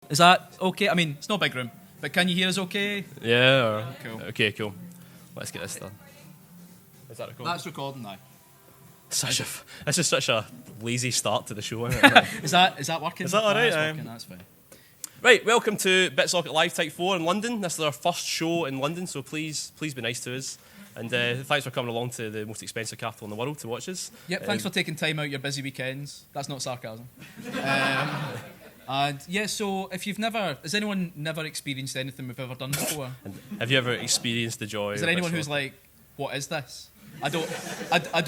Is that okay? I mean, it's not a big room, but can you hear us okay? Yeah. Cool. Okay, cool. Let's get this done. Is that recording? That's recording now. This is such a lazy start to the show, isn't it? Is that working? Is that all right? That's working, that's fine. Right, welcome to BitSocket Live Type 4 in London. This is our first show in London, so please be nice to us. And thanks for coming along to the most expensive capital in the world to watch us. Yep, thanks for taking time out your busy weekends. That's not sarcasm. And yeah, so if you've has anyone never experienced anything we've ever done before? And have you ever experienced the joy? Is there anyone who's like, what is this? I don't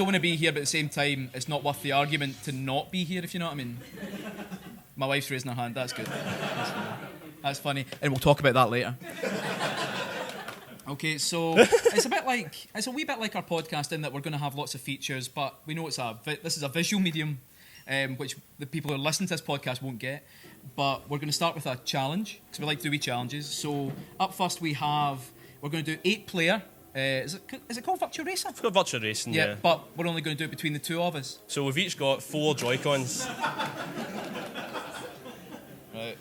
want to be here, but at the same time, it's not worth the argument to not be here, if you know what I mean. My wife's raising her hand. That's good. That's funny. And we'll talk about that later. Okay, so it's a wee bit like our podcast in that we're going to have lots of features, but we know this is a visual medium, which the people who are listening to this podcast won't get. But we're going to start with a challenge because we like to do wee challenges. So up first we're going to do 8-player. Is it called Virtual Racing? It's called Virtual Racing, yeah. But we're only going to do it between the two of us. So we've each got 4 Joy-Cons. Right.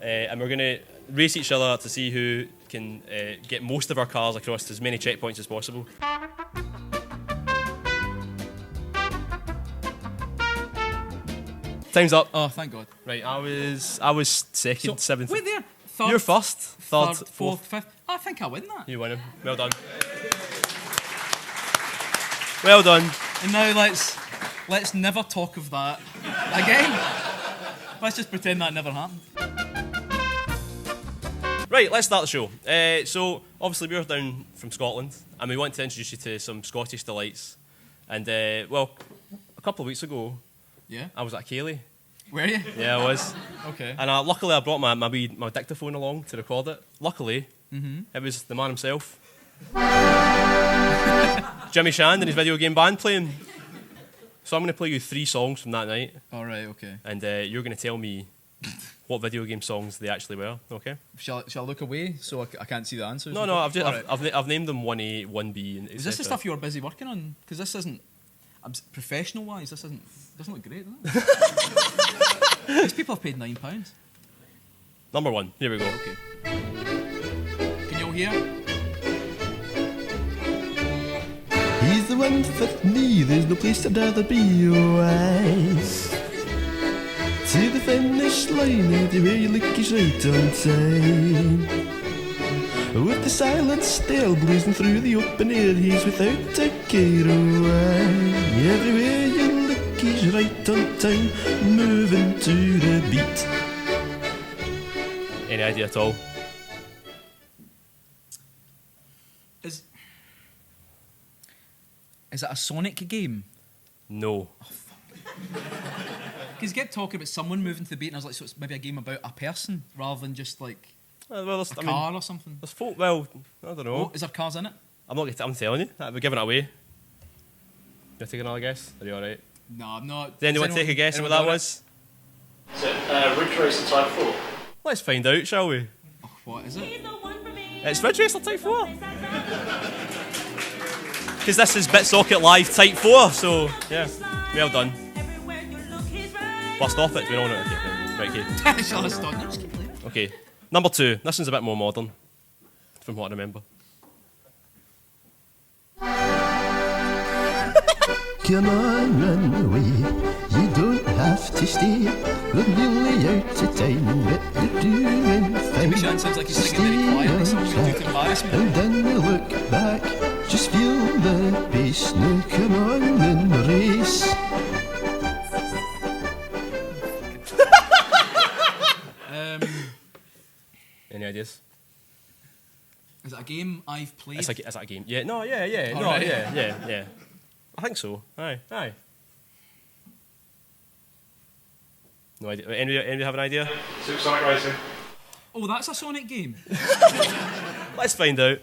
And we're going to race each other to see who can get most of our cars across as many checkpoints as possible. Time's up. Oh, thank God. Right, I was second, seventh. Wait there. Third, You're first. Third, fourth, fifth. I think I win that. You win him. Well done. Well done. And now let's never talk of that again. Let's just pretend that never happened. Right, let's start the show. So, obviously, we're down from Scotland, and we want to introduce you to some Scottish delights. And, a couple of weeks ago, yeah, I was at Cayley. Were you? Yeah, I was. Okay. And luckily, I brought my dictaphone along to record it. Luckily, it was the man himself, Jimmy Shand and his video game band playing. So I'm going to play you 3 songs from that night. All right, okay. And you're going to tell me what video game songs they actually were, okay? Shall I look away so I can't see the answers? No, I've named them 1A, 1B, and is this the stuff you were busy working on? Because this isn't, professional-wise, this doesn't look great, does it? These people have paid £9. Number 1, here we go. Okay. Can you all hear? He's the one for me, there's no place I'd rather be, oh eyes. To the finish line, everywhere you look is right on time. With the silent still blazing through the open air, he's without a care, oh aye. Everywhere you look he's right on time, moving to the beat. Any idea at all? Is it a Sonic game? No. Oh, fuck. Because you get talking about someone moving to the beat, and I was like, so it's maybe a game about a person rather than just like a car or something. There's folk. Well, I don't know. Oh, is there cars in it? I'm telling you. We're giving it away. You take another guess? Are you all right? No, I'm not. Does anyone take a guess at what that was? Is it Ridge Racer Type 4? Let's find out, shall we? Oh, what is it? It's Ridge Racer Type 4. Because this is BitSocket Live Type 4, so yeah, well done. Well, stop it. We're on it. Okay. Right, okay. Shall I stop? No, just keep playing. Okay. Number 2. This one's a bit more modern, from what I remember. Come on, run away, you don't have to stay. We're nearly out of time, but you're doing fine. Jimmy Shand sounds like he's singing very quietly, something to do to embarrass me. And then you look back, just feel the bass. Now come on and race. Any ideas? Is it a game I've played? Is that a game? Yeah. No. Yeah. All no. right. Yeah. I think so. Aye. No idea. Anybody have an idea? Super Sonic Racing. Oh, that's a Sonic game. Let's find out.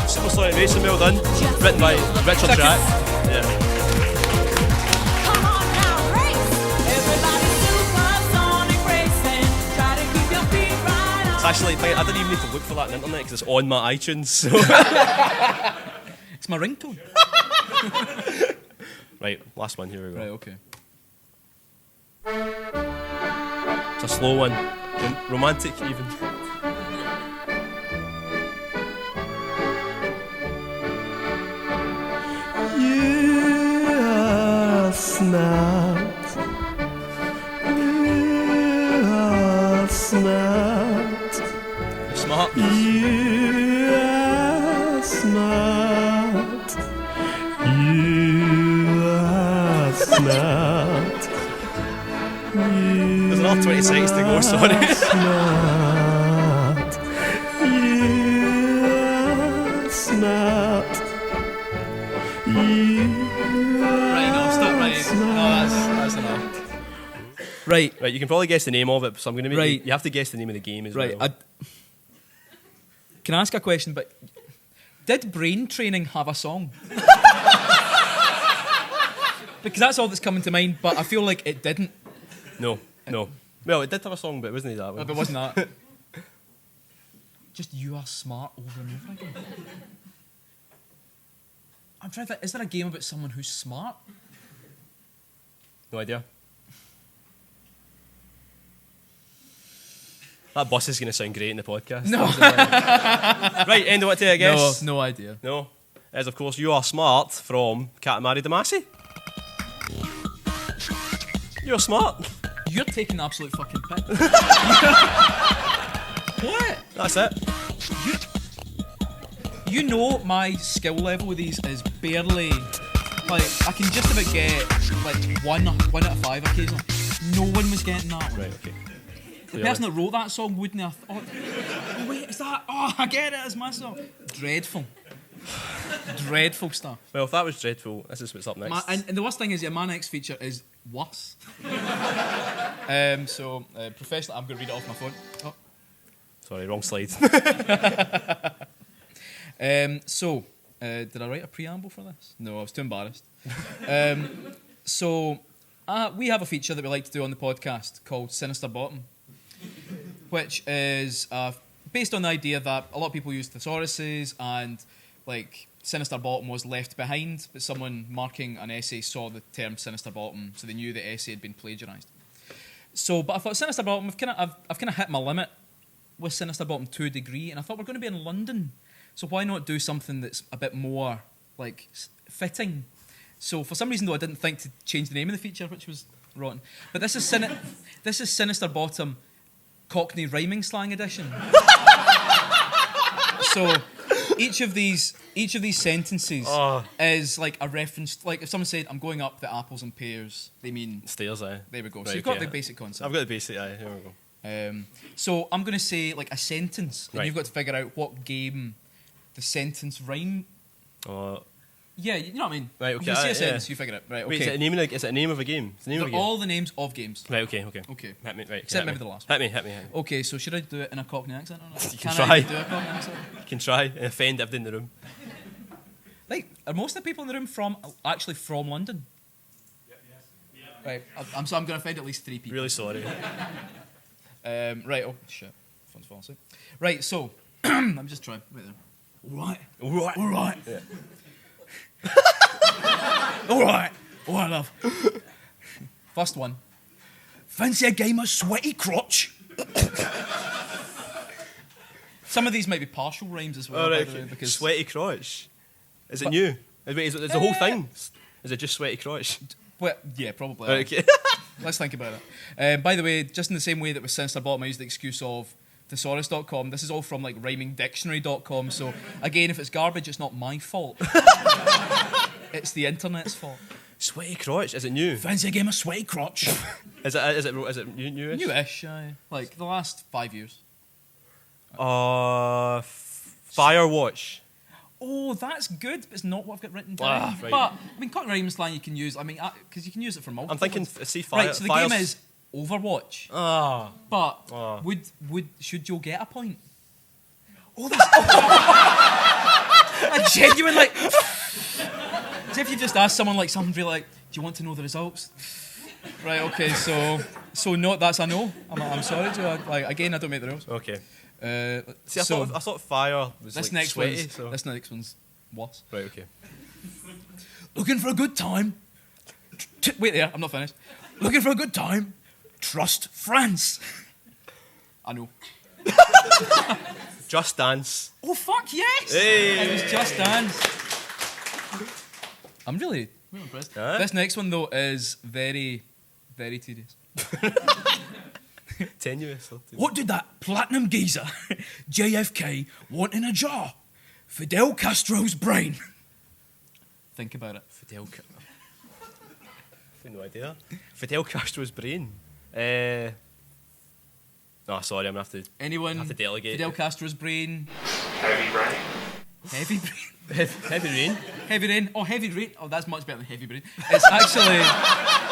Super Sonic Racing, well done. Written by Richard Jack. Yeah. Actually, I didn't even need to look for that on the internet because it's on my iTunes. So. It's my ringtone. Right, last one. Here we go. Right, okay. It's a slow one. Romantic even. You are smart. You are smart. Smart. You are smart. You are smart. There's another 20 seconds to go, sorry. Smart. You are smart. Right, no, stop writing. No, that's enough. Right. Right, you can probably guess the name of it, so I'm going to make Right. you have to guess the name of the game as Right. well. Can I ask a question? But did Brain Training have a song? Because that's all that's coming to mind, but I feel like it didn't. No. Well, it did have a song, but it wasn't that one. If it wasn't that. Just You Are Smart over and over again. I'm trying to think, is there a game about someone who's smart? No idea. That bus is going to sound great in the podcast. No. Right, end of it to I guess. No idea. No. As of course, You Are Smart from Katamari Damacy. You're smart. You're taking the absolute fucking piss. What? That's it. You know my skill level with these is barely, like, I can just about get, like, one out of 5 occasionally. No one was getting that one. Right, okay. The person that wrote that song wouldn't have thought, oh wait, is that, oh, I get it, it's my song. Dreadful. Dreadful stuff. Well, if that was dreadful, this is what's up next. And the worst thing is, my next feature is worse. Professional, I'm going to read it off my phone. Oh. Sorry, wrong slide. Did I write a preamble for this? No, I was too embarrassed. We have a feature that we like to do on the podcast called Sinister Bottom, which is based on the idea that a lot of people use thesauruses and, like, Sinister Bottom was left behind, but someone marking an essay saw the term Sinister Bottom, so they knew the essay had been plagiarised. But I thought Sinister Bottom, I've kind of hit my limit with Sinister Bottom to a degree, and I thought we're going to be in London, so why not do something that's a bit more, like, fitting? So for some reason, though, I didn't think to change the name of the feature, which was rotten. But this is Sinister Bottom Cockney Rhyming Slang Edition. So each of these sentences is like a reference. Like if someone said, "I'm going up the apples and pears," they mean stairs. Aye. There we go. Right, so you've got the basic concept. I've got the basic. Aye. Here we go. So I'm going to say like a sentence, and right. you've got to figure out what game the sentence rhyme. Yeah, you know what I mean. Right. Okay. You see a sentence, you figure it. Right. Okay. Wait, is it a name of a game? It's the name of a game. All the names of games. Right. Okay. Okay. Hit me. Right. Except maybe the last one. Hit me. Okay. So should I do it in a Cockney accent or not? You can I try. do a Cockney accent? You can try and offend everybody in the room. Like, are most of the people in the room actually from London? Yes. Right. I'm going to offend at least 3 people. Really sorry. Right. Oh shit. Phone's falling asleep. Right. So I'm just trying. Wait there. All right. Yeah. All right, love. First one. Fancy a game of sweaty crotch? Some of these might be partial rhymes as well. All right. By the way, because Sweaty crotch. Is it new? Is the whole thing? Is it just sweaty crotch? Well, yeah, probably. Okay. Let's think about it. By the way, just in the same way that with Sinister Bottom, I used the excuse of thesaurus.com. This is all from like rhymingdictionary.com. So again, if it's garbage, it's not my fault. It's the internet's fault. Sweaty crotch. Is it new? Fancy a game of sweaty crotch? Is it newish? Newish, like the last 5 years. Firewatch. Oh, that's good, but it's not what I've got written down. Right. But I mean, Cockney rhyming slang you can use. I mean, because you can use it for multiple. I'm thinking. ones. See, fire. Right, so the game is Overwatch. But would should Joe get a point? Oh, that's a genuine like. As if you just asked someone like something really like, "Do you want to know the results?" Right. Okay. So no, that's a no. I'm sorry, Joe. Like again, I don't make the rules. Okay. See, I thought fire was this like next sweaty. one's, So. This next one's worse. Right. Okay. Looking for a good time. Wait there, I'm not finished. Looking for a good time. Trust France. I know. Just Dance. Oh, fuck yes! Hey. It was Just Dance. I'm really impressed. Huh? This next one, though, is very, very tedious. Tenuous. What did that platinum geezer, JFK, want in a jar? Fidel Castro's brain. Think about it. No idea. Fidel Castro's brain. No, sorry, I'm gonna have to. Anyone? Have to delegate. Fidel Castro's brain. Heavy brain. Heavy brain. Heavy rain. Heavy rain. Oh, heavy rain. Oh, that's much better than heavy brain. It's actually.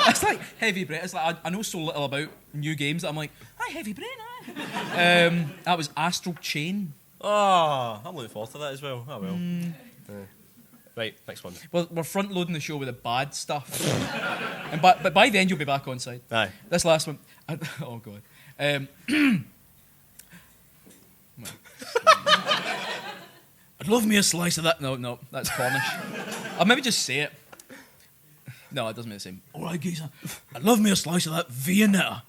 It's like heavy brain. It's like I know so little about new games that I'm like, hi, heavy brain. Aye. That was Astral Chain. Oh, I'm looking forward to that as well. Oh well. Right, next one. Well, we're front loading the show with the bad stuff, and but by the end you'll be back on side. Aye. This last one. Oh god. I'd love me a slice of that. No, that's Cornish. I'll maybe just say it. No, it doesn't make the same. All right, geezer. I'd love me a slice of that Viennetta.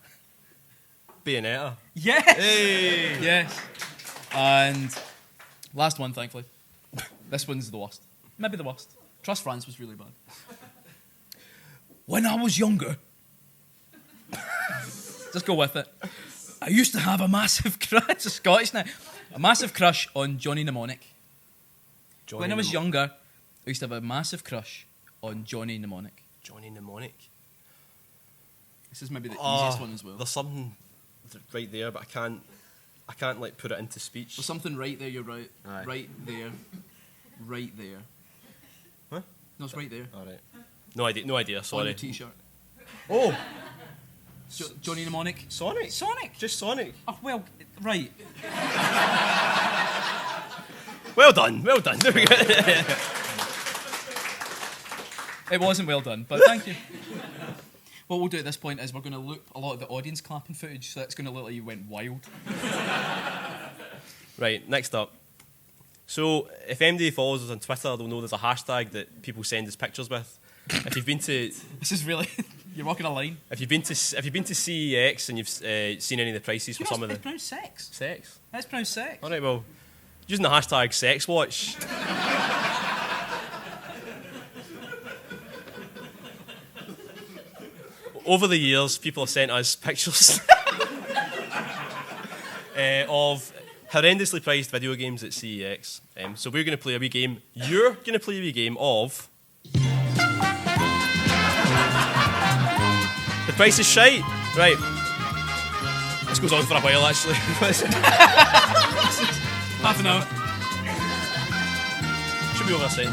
Bayonetta. Yes. Hey. Yes. And last one, thankfully. This one's the worst. Maybe the worst. Trust France was really bad. When I was younger, just go with it. I used to have a massive crush. It's a Scottish now. A massive crush on Johnny Mnemonic. When I was younger, I used to have a massive crush on Johnny Mnemonic. Johnny Mnemonic. This is maybe the easiest one as well. There's something right there, but I can't like put it into speech. There's something right there. You're right. Aye. Right there. Right there. Huh? No, it's right there. All right. No idea. No idea. On Sorry. your T-shirt. Oh. Johnny Mnemonic. Sonic. Sonic. Just Sonic. Oh well, right. Well done. Well done. It wasn't well done, but thank you. What we'll do at this point is we're going to loop a lot of the audience clapping footage, so it's going to look like you went wild. Right. Next up. So, if anybody follows us on Twitter, they'll know there's a hashtag that people send us pictures with. If you've been to, This is really you're walking a line. if you've been to CEX and you've seen any of the prices for some of It's the pronounced sex. sex. That's pronounced sex. All right. Well, using the hashtag SexWatch. Over the years, people have sent us pictures of horrendously priced video games at CEX. So we're going to play a wee game. You're going to play a wee game of The Price is Shite. Right. This goes on for a while, actually. Half an hour. Should be over a second.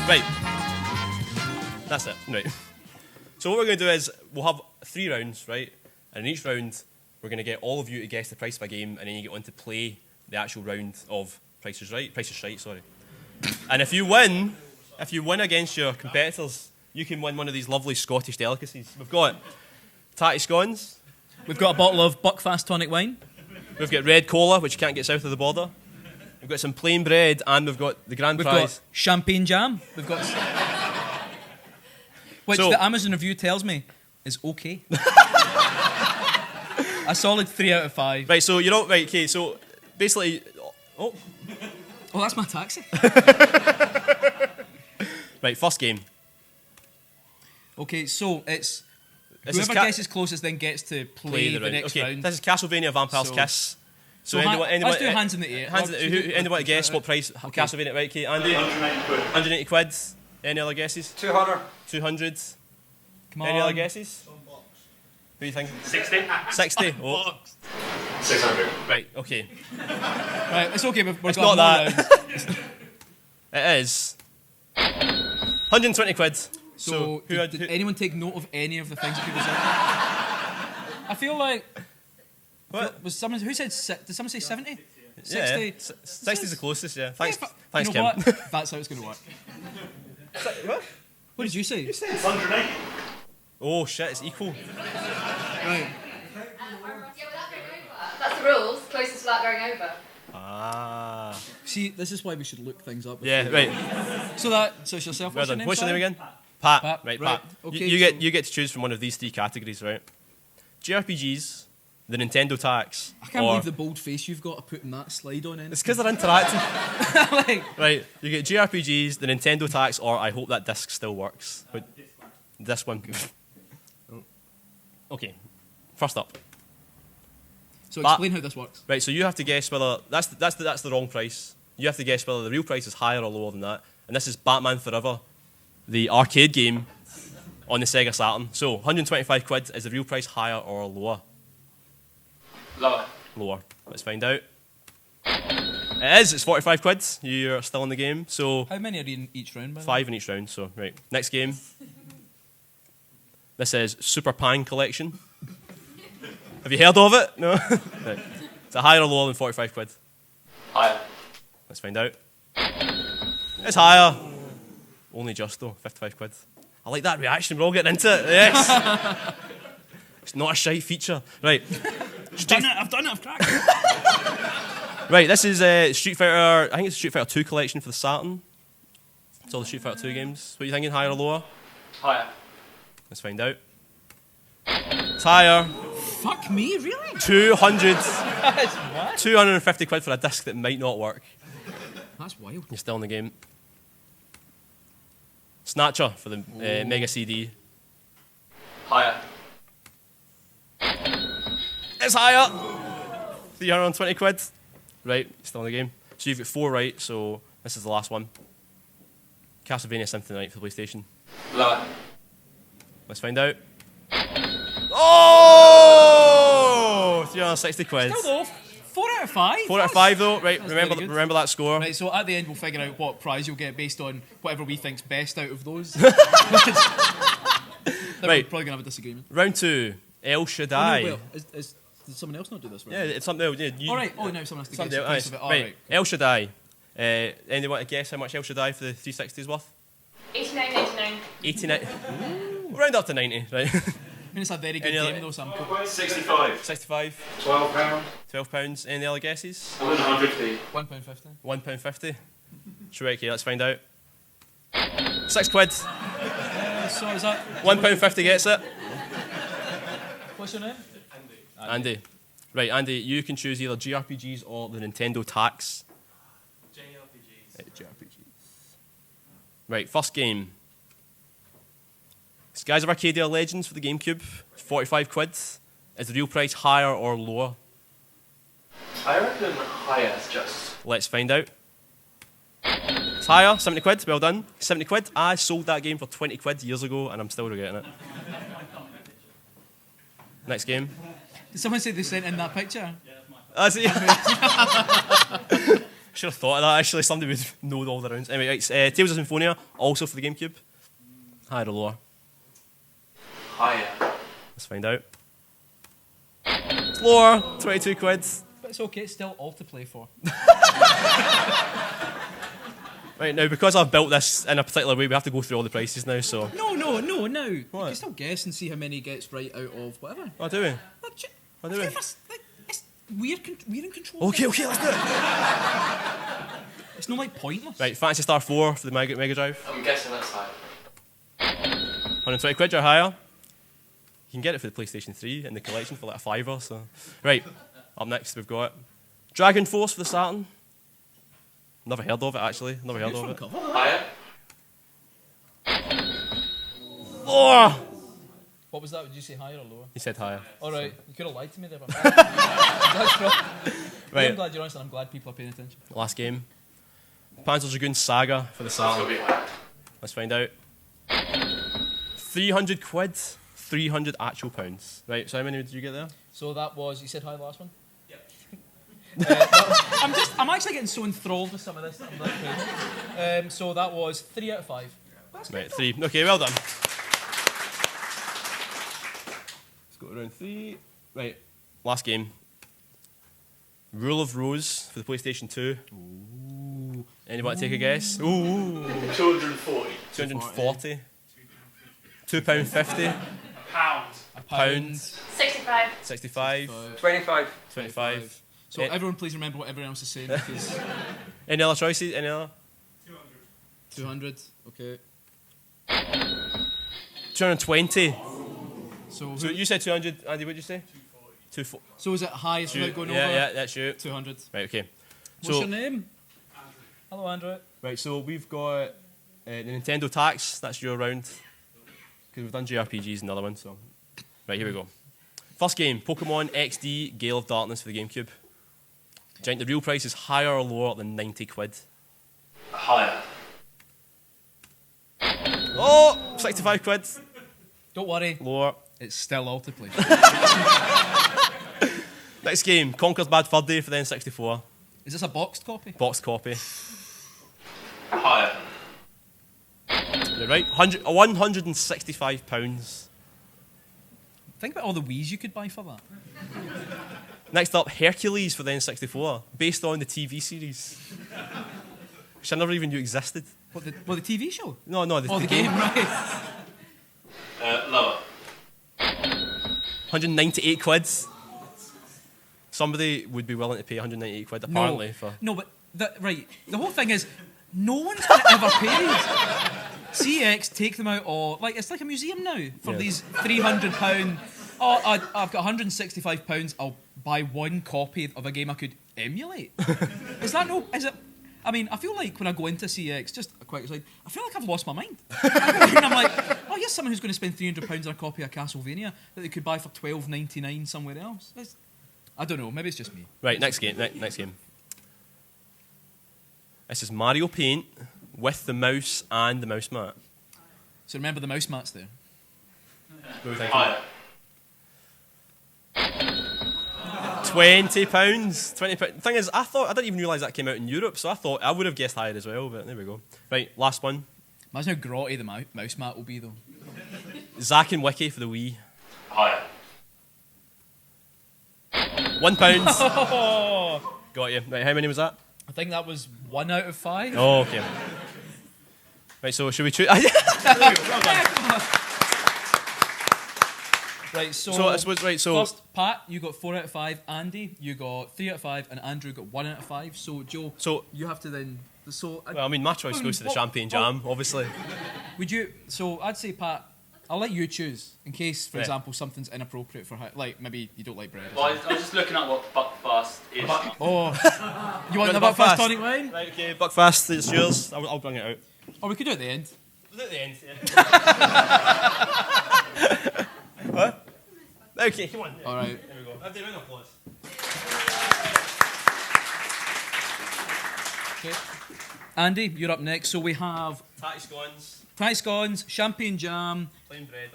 Right. That's it. Right. So what we're going to do is we'll have 3 rounds, right? And in each round, we're going to get all of you to guess the price of a game, and then you get on to play the actual round of Price is Shite, sorry. And if you win against your competitors, you can win one of these lovely Scottish delicacies. We've got tatty scones. We've got a bottle of Buckfast tonic wine. We've got red cola, which you can't get south of the border. We've got some plain bread, and we've got the grand We've prize. got champagne jam. We've got which So- the Amazon review tells me is okay. A solid 3 out of 5. Right, so you're all right. Okay, so basically, oh, Oh, that's my taxi. right, first game. Okay, so it's This is whoever guesses closest then gets to play the round. next Okay, round. this is Castlevania Vampire's So- Kiss. So let's do hands in the air. Anyone want to guess what price Castlevania? Right, okay, Andy. 180 quid. 180 quid. Any other guesses? 200. 200. Come Any other on. guesses? What do you think? 60. 60. Oh, 600. right. Okay. Right, it's okay. We've It's got not more that. rounds. It is 120 quid. So, did anyone take note of any of the things that people said? I feel like What? was someone who said? Did someone say 70? 60. Yeah, 60 is the closest. Yeah. Thanks. Yeah, Thanks, you know Kim. what? That's how it's going to work. What? What did you say? 180. Oh shit! It's equal. Right. Yeah, without going over. That's the rules. Closest without going over. Ah. See, this is why we should look things up. Yeah. Right. So it's yourself. Well What's your done. name? What's your name sorry? again? Pat. Right, right. Pat. Okay, You get to choose from one of these three categories, right? JRPGs, the Nintendo tax. I can't believe the bold face you've got to putting that slide on in. It's because they're interactive. Like, Right, you get JRPGs, the Nintendo tax, or I hope that disc still works. But this one. Okay, first up. so explain how this works. Right, so you have to guess whether that's the wrong price. You have to guess whether the real price is higher or lower than that. And this is Batman Forever, the arcade game on the Sega Saturn. So 125 quid, is the real price higher or lower? Lower. Lower. Let's find out. It is. It's 45 quid. You're still in the game. So How many are in each round, by the way? 5 in each round. So right, next game. This is Super Pan Collection. Have you heard of it? No. Right. Is it higher or lower than 45 quid? Higher. Let's find out. It's higher. Only just though, 55 quid. I like that reaction. We're all getting into it. Yes. It's not a shite feature. Right. I've done it, I've cracked it. Right, this is Street Fighter. I think it's Street Fighter 2 collection for the Saturn. It's all the Street Fighter 2 games. What are you thinking, higher or lower? Higher. Let's find out. It's higher. Fuck me, really? 250 quid for a disc that might not work. That's wild. You're still in the game. Snatcher for the Mega CD. Higher. It's higher. 320 quid. Right, still in the game. So you've got 4 right, so this is the last one. Castlevania Symphony Night for the PlayStation. Lower. Let's find out. Oh! 360 quid. Still though, 4 out of 5. 4 out of 5 though. Right, That's remember very good. remember that score. Right, so at the end we'll figure out what prize you'll get based on whatever we think's best out of those. Then Right. We're probably going to have a disagreement. Round 2. El Shaddai. Oh, no, well, did someone else not do this? Right? Yeah, it's something else. Yeah, you, All right. Oh, now someone has to guess something the else. price of it. All Right. right. El Shaddai. Anyone want to guess how much El Shaddai for the 360 is worth? 89.99. 89. We'll round up to 90, right? I mean, it's a very good Any other- game though, Sam. 65. 65. £12. £12. Any other guesses? 150. £1.50. £1.50. Sure, okay, let's find out. 6 quid. So is that? £1.50 gets it. What's your name? Andy. Right, Andy, you can choose either JRPGs or the Nintendo tax. JRPGs. Right, first game. Skies of Arcadia Legends for the GameCube. 45 quid. Is the real price higher or lower? I reckon higher, just. Let's find out. It's higher, 70 quid, well done. 70 quid. I sold that game for 20 quid years ago and I'm still regretting it. Next game. Did someone say they sent in that picture? That's it. Should have thought of that actually. Somebody would know all the rounds. Anyway, it's Tales of Symphonia, also for the GameCube. Higher or lower? Higher. Let's find out. It's lower, 22 quid. But it's okay. It's still all to play for. Right, now because I've built this in a particular way, we have to go through all the prices now, so... No. What? You can still guess and see how many he gets right out of whatever. Oh, do we? What do we? We're in control. Okay, let's do it. It's not like pointless. Right, Fantasy Star 4 for the Mega Drive. I'm guessing that's higher. 120 quid or higher. You can get it for the PlayStation 3 in the collection for like a £5, so... Right, up next we've got Dragon Force for the Saturn. Never heard of it, actually. Never heard of it. Higher. Lower! What was that? Would you say higher or lower? He said higher. All right, you could have lied to me there. But That's right. Right. I'm glad you're honest and I'm glad people are paying attention. Last game. Panzer Dragoon Saga for the That's got to Saturn. be higher. Let's find out. 300 quid. 300 actual pounds. Right, so how many did you get there? So that was, you said high last one? Yep. I'm actually getting so enthralled with some of this that I'm not paying. So that was 3 out of 5. Right, 3. Okay, well done. Let's go to round 3. Right, last game. Rule of Rose for the PlayStation 2. Ooh. Anybody take a guess? Ooh. 240. 240. £2.50. Pounds. £1. 65. 65. 25. 25. So everyone please remember what everyone else is saying because Any other choices? Any other? 200. Okay. 220. So, So you said 200, Andy, what did you say? 240. so is it highest without going over? Yeah, that's you. 200. Right, okay. What's your name? Hello, Andrew. Right, so we've got the Nintendo tax. That's your round. Because we've done JRPGs and the other one, so. Right, here we go. First game, Pokemon XD Gale of Darkness for the GameCube. Giant, the real price is higher or lower than 90 quid? Higher. Oh, 65 quid. Don't worry, Lower. it's still all to play. Next game, Conker's Bad Fur Day for the N64. Is this a boxed copy? Boxed copy. Higher. You're right. £165. Think about all the Wiis you could buy for that. Next up, Hercules for the N64, based on the TV series, which I never even knew existed. What, the TV show? No, the Oh, the game, right. Lower. 198 quid. Somebody would be willing to pay 198 quid, apparently. No, but, right, the whole thing is, no one's going to ever pay these. CX, take them out, or, like, it's like a museum now for these £300. Oh, I've got £165, I'll buy one copy of a game I could emulate. Is it? I mean, I feel like when I go into CX, just a quick aside, I feel like I've lost my mind. And I'm like, oh, here's someone who's going to spend £300 on a copy of Castlevania that they could buy for $12.99 somewhere else. I don't know, maybe it's just me. Right, next game. Next game. This is Mario Paint with the mouse and the mouse mat. So remember the mouse mat's there. What are we thinking? Higher. £20. £20. The thing is, I didn't even realise that came out in Europe, so I thought I would have guessed higher as well, but there we go. Right, last one. Imagine how grotty the mouse mat will be, though. Zack and Wiki for the Wii. Higher. £1. Got you. Right, how many was that? I think that was 1 out of 5. Oh, okay. Right, so should we choose? Right, so I suppose, first, Pat, you got 4 out of 5. Andy, you got 3 out of 5, and Andrew got 1 out of 5. So Joe, you have to then. So well, I mean, my choice goes to the champagne jam, obviously. Would you? So I'd say, Pat, I'll let you choose in case, for Right. example, something's inappropriate for like maybe you don't like bread. Or Well, something. I was just looking at what Buckfast is. Oh, you want the Buckfast? Buckfast tonic wine? Right, okay, Buckfast, it's yours. I'll bring it out. Or we could do it at the end. At the end, yeah. What? Okay, come on. Yeah. All right. There we go. I'll do an applause. Okay. Andy, you're up next. So we have Tatty scones, Thai scones, champagne jam, plain bread.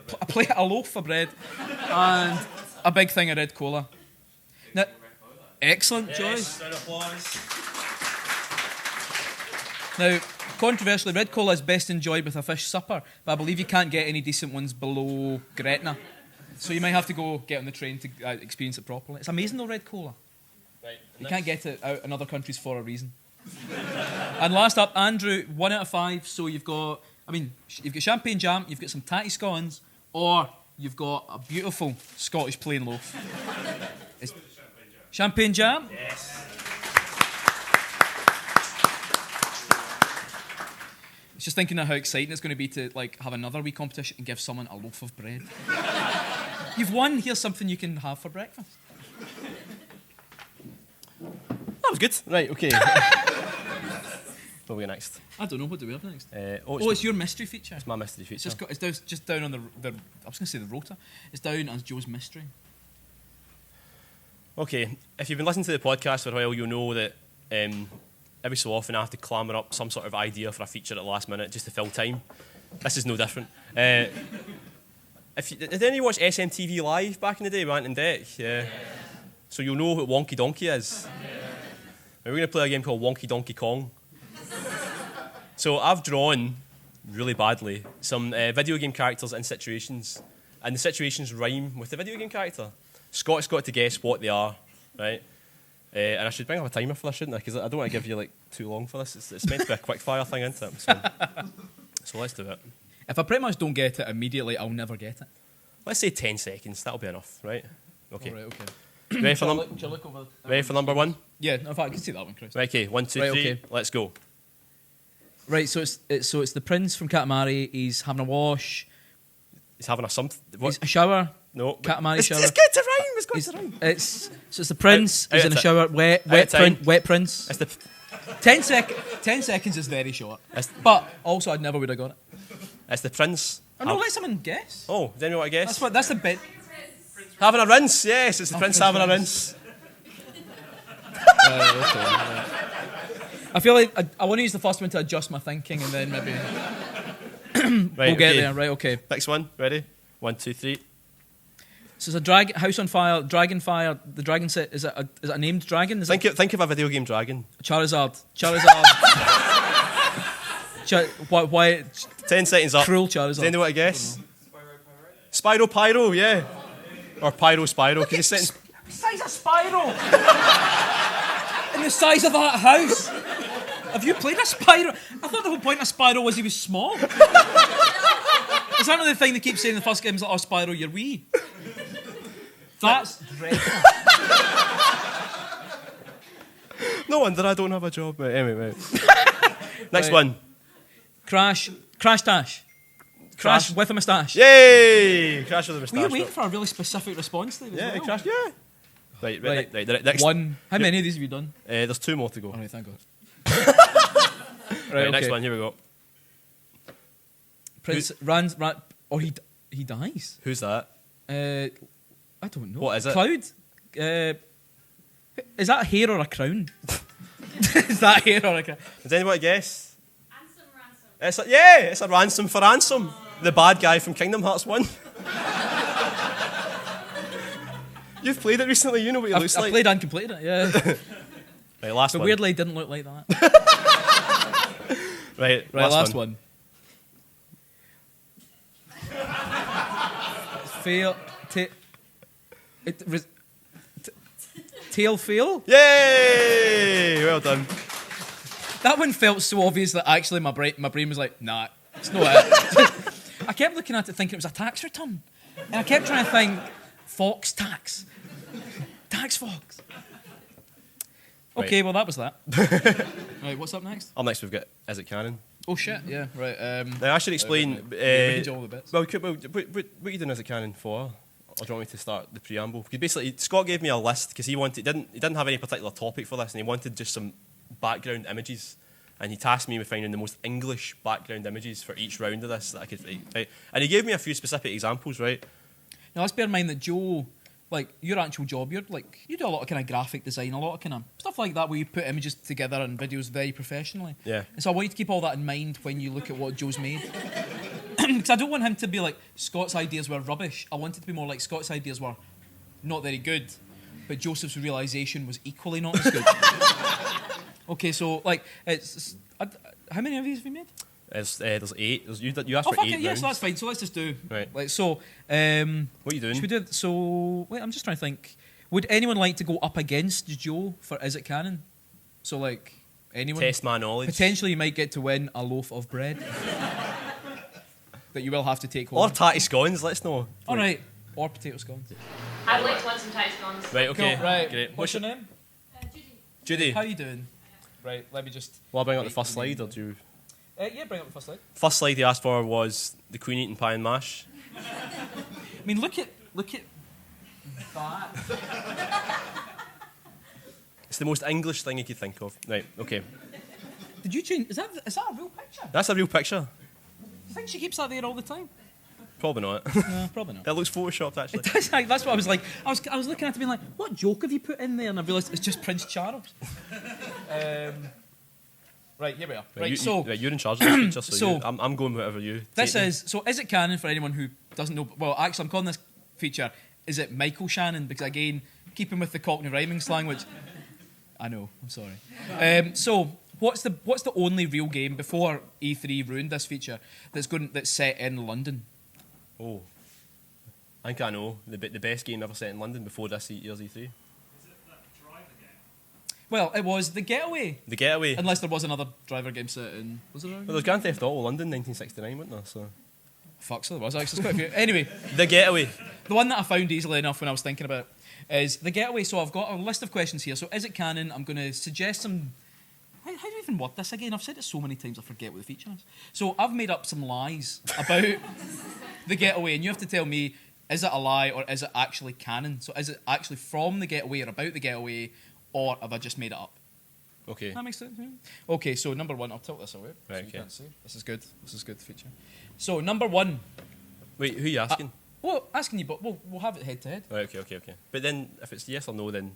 a loaf of bread, and a big thing of red cola. Now, excellent choice. Round of applause. Now, controversially, red cola is best enjoyed with a fish supper, but I believe you can't get any decent ones below Gretna. So you might have to go get on the train to experience it properly. It's amazing though, red cola. Right. You can't get it out in other countries for a reason. And last up, Andrew, 1 out of 5. So you've got champagne jam, you've got some tatty scones, or you've got a beautiful Scottish plain loaf. It's champagne jam? Yes. It's just thinking of how exciting it's going to be to like have another wee competition and give someone a loaf of bread. You've won. Here's something you can have for breakfast. That was good. Right, okay. What we got next? I don't know. What do we have next? It's It's your mystery feature. my mystery feature. It's just down on the I was going to say the rota. It's down as Joe's mystery. Okay, if you've been listening to the podcast for a while, you'll know that every so often I have to clamour up some sort of idea for a feature at the last minute just to fill time. This is no different. Did any of you watch SMTV Live back in the day, Ant and Deck? Yeah. So you'll know what Wonky Donkey is. We're going to play a game called Wonky Donkey Kong. So I've drawn, really badly, some video game characters and situations. And the situations rhyme with the video game character. Scott's got to guess what they are, right? And I should bring up a timer for this, shouldn't I? Because I don't want to give you like too long for this. It's meant to be a quick fire thing, isn't it? So let's do it. If I pretty much don't get it immediately, I'll never get it. Let's say 10 seconds. That'll be enough, right? Okay. All right, okay. Ready for, Shall I look over? ready for number one? Yeah, no, in fact, I can see that one, Chris. Right, okay. 1, 2, 3. Right, okay. Let's go. Right, so it's the prince from Katamari. He's having a wash. He's having a something. He's a shower. No. Katamari shower. It's good to rhyme. It's good to rhyme. It's the prince. Out He's of in a ti- shower. Wet prince. It's the 10 seconds is very short. It's- But also, I never would have got it. it's the prince. Oh, no, let someone guess. Oh, does anyone want to guess? That's the bit. Having a rinse. Yes, it's the prince having a rinse. Okay. I feel like I want to use the first one to adjust my thinking, and then maybe Right, we'll get okay. there. Right? Okay. Next one. Ready? 1, 2, 3. So it's a house on fire, dragon fire. The dragon set is it a named dragon? Is it Think of a video game dragon. Charizard? Why 10 seconds up. cruel Does Charizard? anyone want to guess? Spyro Pyro, yeah. Or Pyro Spyro. Because he's sitting. Size of Spyro. In the size of that house. Have you played a Spyro? I thought the whole point of Spyro was he was small. Is that not the thing they keep saying in the first game? Is like, oh, Spyro, you're wee. That's dreadful. No wonder I don't have a job, mate. Anyway, mate. Next Right. one. Crash Tash. Crash with a moustache. Yay! Crash with a moustache. Were you waiting for a really specific response there as Yeah, well? Crash, yeah. Right, Right. right. Next One. How many of these have you done? There's 2 more to go. All right, thank God. Right, next okay. one. Here we go. Prince oh, he dies. Who's that? I don't know. What is it? Cloud? Is that a hair or a crown? Is that hair or a crown? Does anyone guess? Ransom. It's a ransom for ransom. The bad guy from Kingdom Hearts 1. You've played it recently, you know what he looks I've like. played and completed it, yeah. Right, last But one. weirdly, it didn't look like that. Right, Right, last one. Fail. Tail fail? Yay! Well done. That one felt so obvious that actually my brain was like, nah, it's not it. I kept looking at it thinking it was a tax return. And I kept trying to think, Fox tax. Tax Fox. Okay, well, that was that. Right, what's up next? Up next we've got Is It Canon? Oh, shit, yeah, right. Now I should explain... read all the bits. Well, what are you doing Is It Canon for? Or do you want me to start the preamble? Because basically, Scott gave me a list because he didn't have any particular topic for this, and he wanted just some background images. And he tasked me with finding the most English background images for each round of this that I could find. Right? And he gave me a few specific examples, right? Now, let's bear in mind that Joe, like, your actual job, you do a lot of kind of graphic design, a lot of kind of stuff like that where you put images together and videos very professionally. Yeah. And so I want you to keep all that in mind when you look at what Joe's made. Because I don't want him to be like, Scott's ideas were rubbish. I want it to be more like Scott's ideas were not very good, but Joseph's realisation was equally not as good. Okay, so, like, how many of these have you made? There's 8. You asked Oh, for fuck 8 it, yeah, rounds. so that's fine. So let's just do... Right. Like, so... What are you doing? Should we do it? So, wait, I'm just trying to think. Would anyone like to go up against Joe for Is It Canon? So, like, anyone? Test my knowledge. Potentially you might get to win a loaf of bread that you will have to take home. Or tatty scones, let's know. All right. Or potato scones. I'd like to want some taste scones. Right, okay. Cool, right. Great. What's your name? Judy, How are you doing? Right, let me just... will I bring up the first slide, or do you... yeah, bring up the first slide. First slide he asked for was the Queen eating pie and mash. I mean, look at that. It's the most English thing you could think of. Right, okay. Did you change... Is that a real picture? That's a real picture. I think she keeps that there all the time. Probably not. No, probably not. That looks photoshopped, actually. It does, like, that's what I was like. I was looking at it being like, what joke have you put in there? And I realised it's just Prince Charles. Right, here we are. Right, you're in charge of this picture, so, so I'm going whatever you this take me. is it canon for anyone who doesn't know? Well, actually, I'm calling this feature, is it Michael Shannon? Because again, keeping with the Cockney rhyming slang, which I know, I'm sorry. So what's the only real game before E3 ruined this feature that's set in London? Oh. I think I know. The best game ever set in London before this year's E3. Well, it was The Getaway. The Getaway. Unless there was another driver game set in... Was there? Well, there was Grand Theft Auto London 1969, wasn't there? So. Fuck, so there was actually. There's quite a few. Anyway, The Getaway. the one that I found easily enough when I was thinking about it is The Getaway. So I've got a list of questions here. So is it canon? I'm going to suggest some... How do you even word this again? I've said it so many times I forget what the feature is. So I've made up some lies about The Getaway, and you have to tell me, is it a lie or is it actually canon? So is it actually from The Getaway or about The Getaway, or have I just made it up? Okay. That makes sense. Yeah. Okay, so number one, I'll tilt this away. Right, so you okay. can't see. This is good. This is good feature. So number one. Wait, who are you asking? Well, asking you, but we'll have it head to head. Right, okay. But then, if it's yes or no, then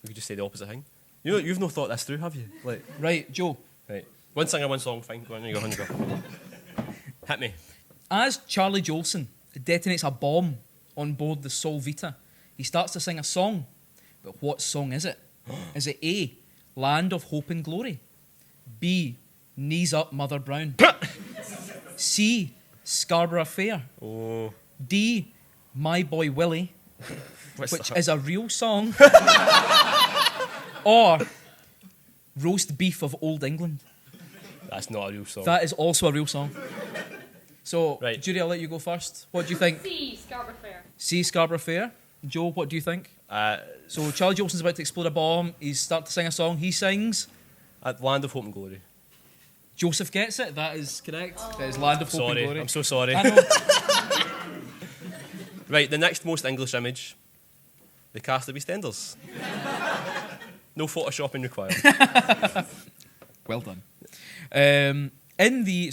we could just say the opposite thing. You know, you've not thought this through, have you? Like, Right, Joe. right. One singer, one song, fine. Go on, you go. Hit me. As Charlie Jolson detonates a bomb on board the Sol Vita, he starts to sing a song. But what song is it? Is it A, Land of Hope and Glory? B, Knees Up, Mother Brown? C, Scarborough Fair? Oh. D, My Boy Willie, What's which that? is a real song? Or Roast Beef of Old England? That's not a real song. That is also a real song. So, Right. Judy, I'll let you go first. What do you think? C, Scarborough Fair. C, Scarborough Fair. Joe, what do you think? Uh, So Charlie Jolson's about to explode a bomb. He's starting to sing a song. He sings. at Land of Hope and Glory. Joseph gets it. That is correct. That is Land of Hope and Sorry, Glory. I'm so sorry. I know. Right, the next most English image. The cast of EastEnders. No photoshopping required. Well done. In the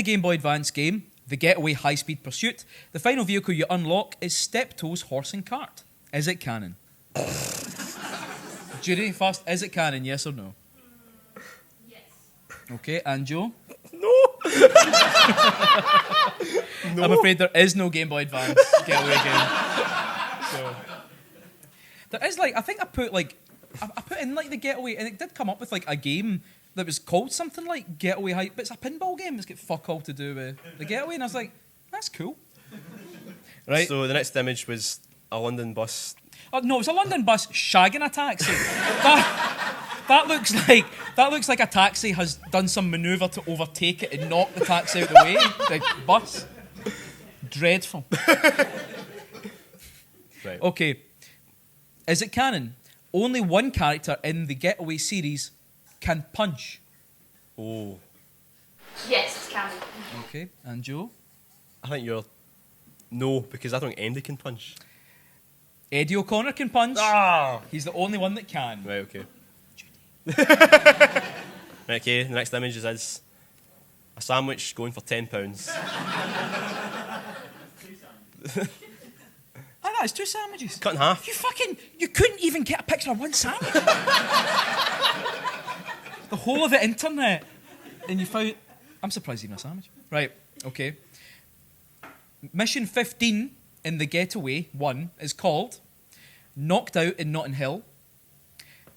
Game Boy Advance game, The Getaway High Speed Pursuit, the final vehicle you unlock is Steptoe's horse and cart. Is it canon? Judy, first, is it canon, yes or no? Yes. Okay, and Joe? No. I'm afraid there is no Game Boy Advance Getaway game. So there is I think I put in the Getaway, and it did come up with a game that was called something like Getaway High, but it's a pinball game. It's got fuck all to do with the Getaway, and I was like, that's cool. Right? So the next image was a London bus. Oh, no, it was a London bus shagging a taxi. That looks like a taxi has done some manoeuvre to overtake it and knock the taxi out of the way. The bus. Dreadful. Right. Okay. Is it canon? Only one character in the Getaway series can punch. Oh. Yes, it's canon. Okay. And Joe? I think you're... No, because I don't think Andy can punch. Eddie O'Connor can punch. Ah! He's the only one that can. Right, okay. Right, okay, the next image is a sandwich going for £10. Ah, that is 2 sandwiches. Cut in half. You couldn't even get a picture of one sandwich. The whole of the internet. And you found... I'm surprised even a sandwich. Right, okay. Mission 15 in The Getaway 1 is called Knocked Out in Notting Hill,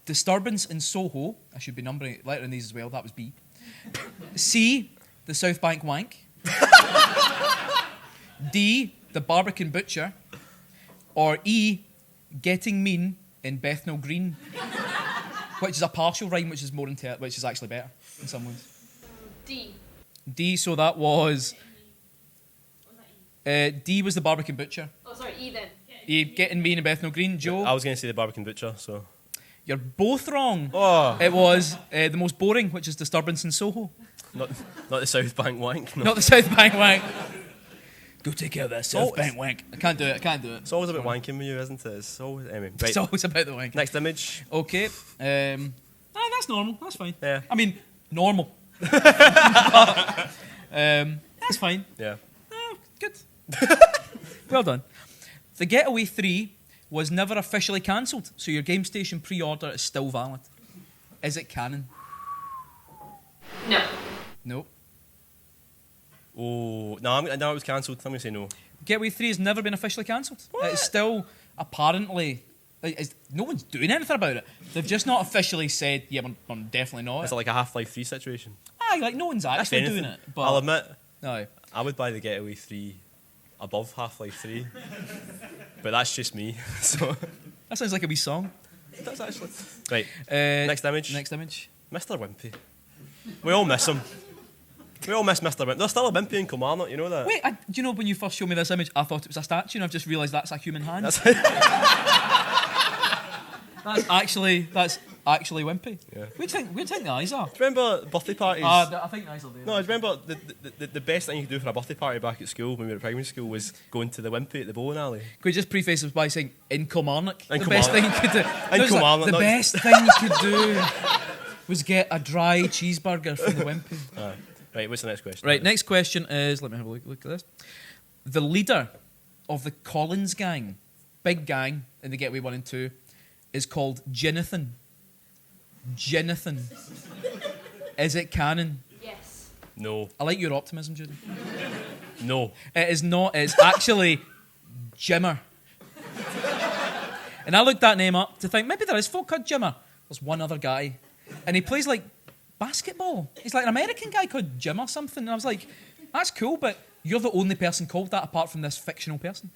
Disturbance in Soho. I should be numbering lettering these as well. That was B. C, the South Bank Wank. D, the Barbican Butcher. Or E, Getting Mean in Bethnal Green, which is a partial rhyme, which is which is actually better in some ways. D. D, so that was... D was the Barbican Butcher. Oh, sorry, E then. E, Getting Mean in Bethnal Green. Joe, I was going to say the Barbican Butcher, so... you're both wrong. Oh! It was the most boring, which is Disturbance in Soho. Not the South Bank wank, no. Not the South Bank Wank. Go take care of that South Oh, Bank Wank. I can't do it. It's always about wanking with you, isn't it? It's always... Anyway, right. It's always about the wank. Next image. Okay. That's normal. That's fine. Yeah. I mean, normal. But, that's fine. Yeah. Good. Well done. The Getaway 3 was never officially cancelled, so your Game Station pre-order is still valid. Is it canon? No. No. Oh, no, now it was cancelled. I'm going to say no. Getaway 3 has never been officially cancelled. It's still apparently... no one's doing anything about it. They've just not officially said, yeah, we're definitely not. It's like a Half-Life 3 situation. Aye, no one's actually doing it. But I'll admit, aye. I would buy the Getaway 3 above Half-Life 3. But that's just me. So That sounds like a wee song. it does actually. Right, Next image. Next image. Mr. Wimpy. We all miss him. We all miss Mr. Wimpy. There's still a Wimpy in Kilmarnock, you know that? Wait, do you know when you first showed me this image, I thought it was a statue, and I've just realised that's a human hand. That's That's actually, actually wimpy. Yeah. Where do you think the eyes are? Do you remember birthday parties? I think the eyes are there. No, I remember the best thing you could do for a birthday party back at school when we were at primary school was going to the Wimpy at the bowling alley. Could we just preface this by saying in Kilmarnock? The In best thing you could do. No, it's like, the best thing you could do was get a dry cheeseburger from the Wimpy. Right, what's the next question? Right, next question is, let me have a look at this. The leader of the Collins gang, big gang in the Getaway 1 and 2, is called Jonathan. Jonathan. Is it canon? Yes. No. I like your optimism, Judy. No. It is not. It's actually Jimmer. And I looked that name up to think maybe there is folk called Jimmer. There's one other guy. And he plays like basketball. He's like an American guy called Jim or something. And I was like, that's cool, but you're the only person called that apart from this fictional person.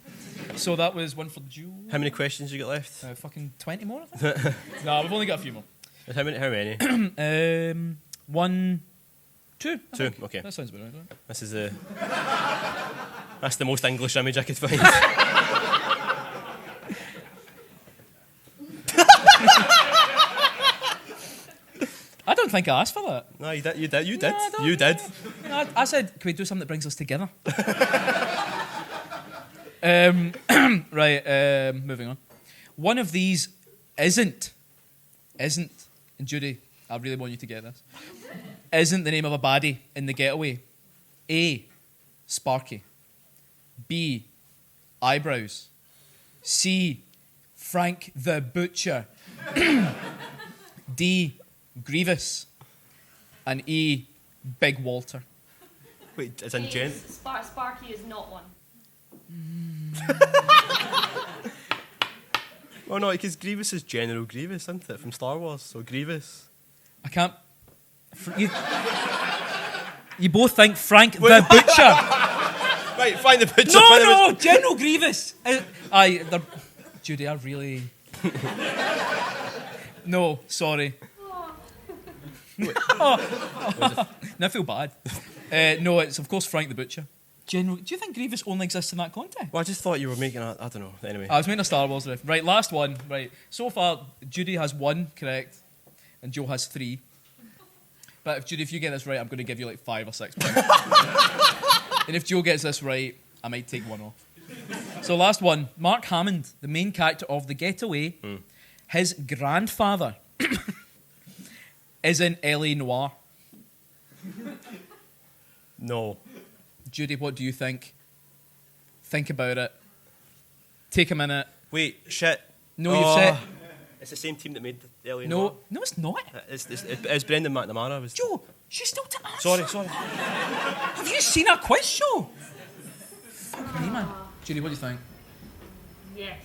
So that was one for Jewel. How many questions you got left? Fucking 20 more, I think. No, we've only got a few more. How many? 1, 2. I Two, think. okay. That sounds about right, doesn't it? This is the... That's the most English image I could find. I don't think I asked for that. No, you did. You did. No, I don't You did. No, I said, can we do something that brings us together? Right, moving on. One of these isn't, and Judy, I really want you to get this, isn't the name of a baddie in The Getaway. A, Sparky. B, Eyebrows. C, Frank the Butcher. D, Grievous. And E, Big Walter. Wait, it's in Jen. Sparky is not one. Oh no, because Grievous is General Grievous, isn't it? From Star Wars, so Grievous. I can't... You both think Frank the Butcher. Right, find the picture. No, General Grievous. Judy, I really... No, sorry. Now I feel bad. No, it's of course Frank the Butcher. General, do you think Grievous only exists in that context? Well, I just thought you were making a... I don't know. Anyway. I was making a Star Wars riff. Right, last one. Right, so far Judy has 1 correct, and Joe has 3. But if Judy, if you get this right, I'm going to give you like 5 or 6 points. And if Joe gets this right, I might take 1 off. So last one. Mark Hammond, the main character of The Getaway, his grandfather is in L.A. Noire. No. Judy, what do you think? Think about it. Take a minute. Wait, shit. No, you've said... It's the same team that made the LA No, no, it's not. It's Brendan McNamara. Joe, she's still to answer. Sorry. Have you seen our quiz show? Fuck me, man. Judy, what do you think? Yes.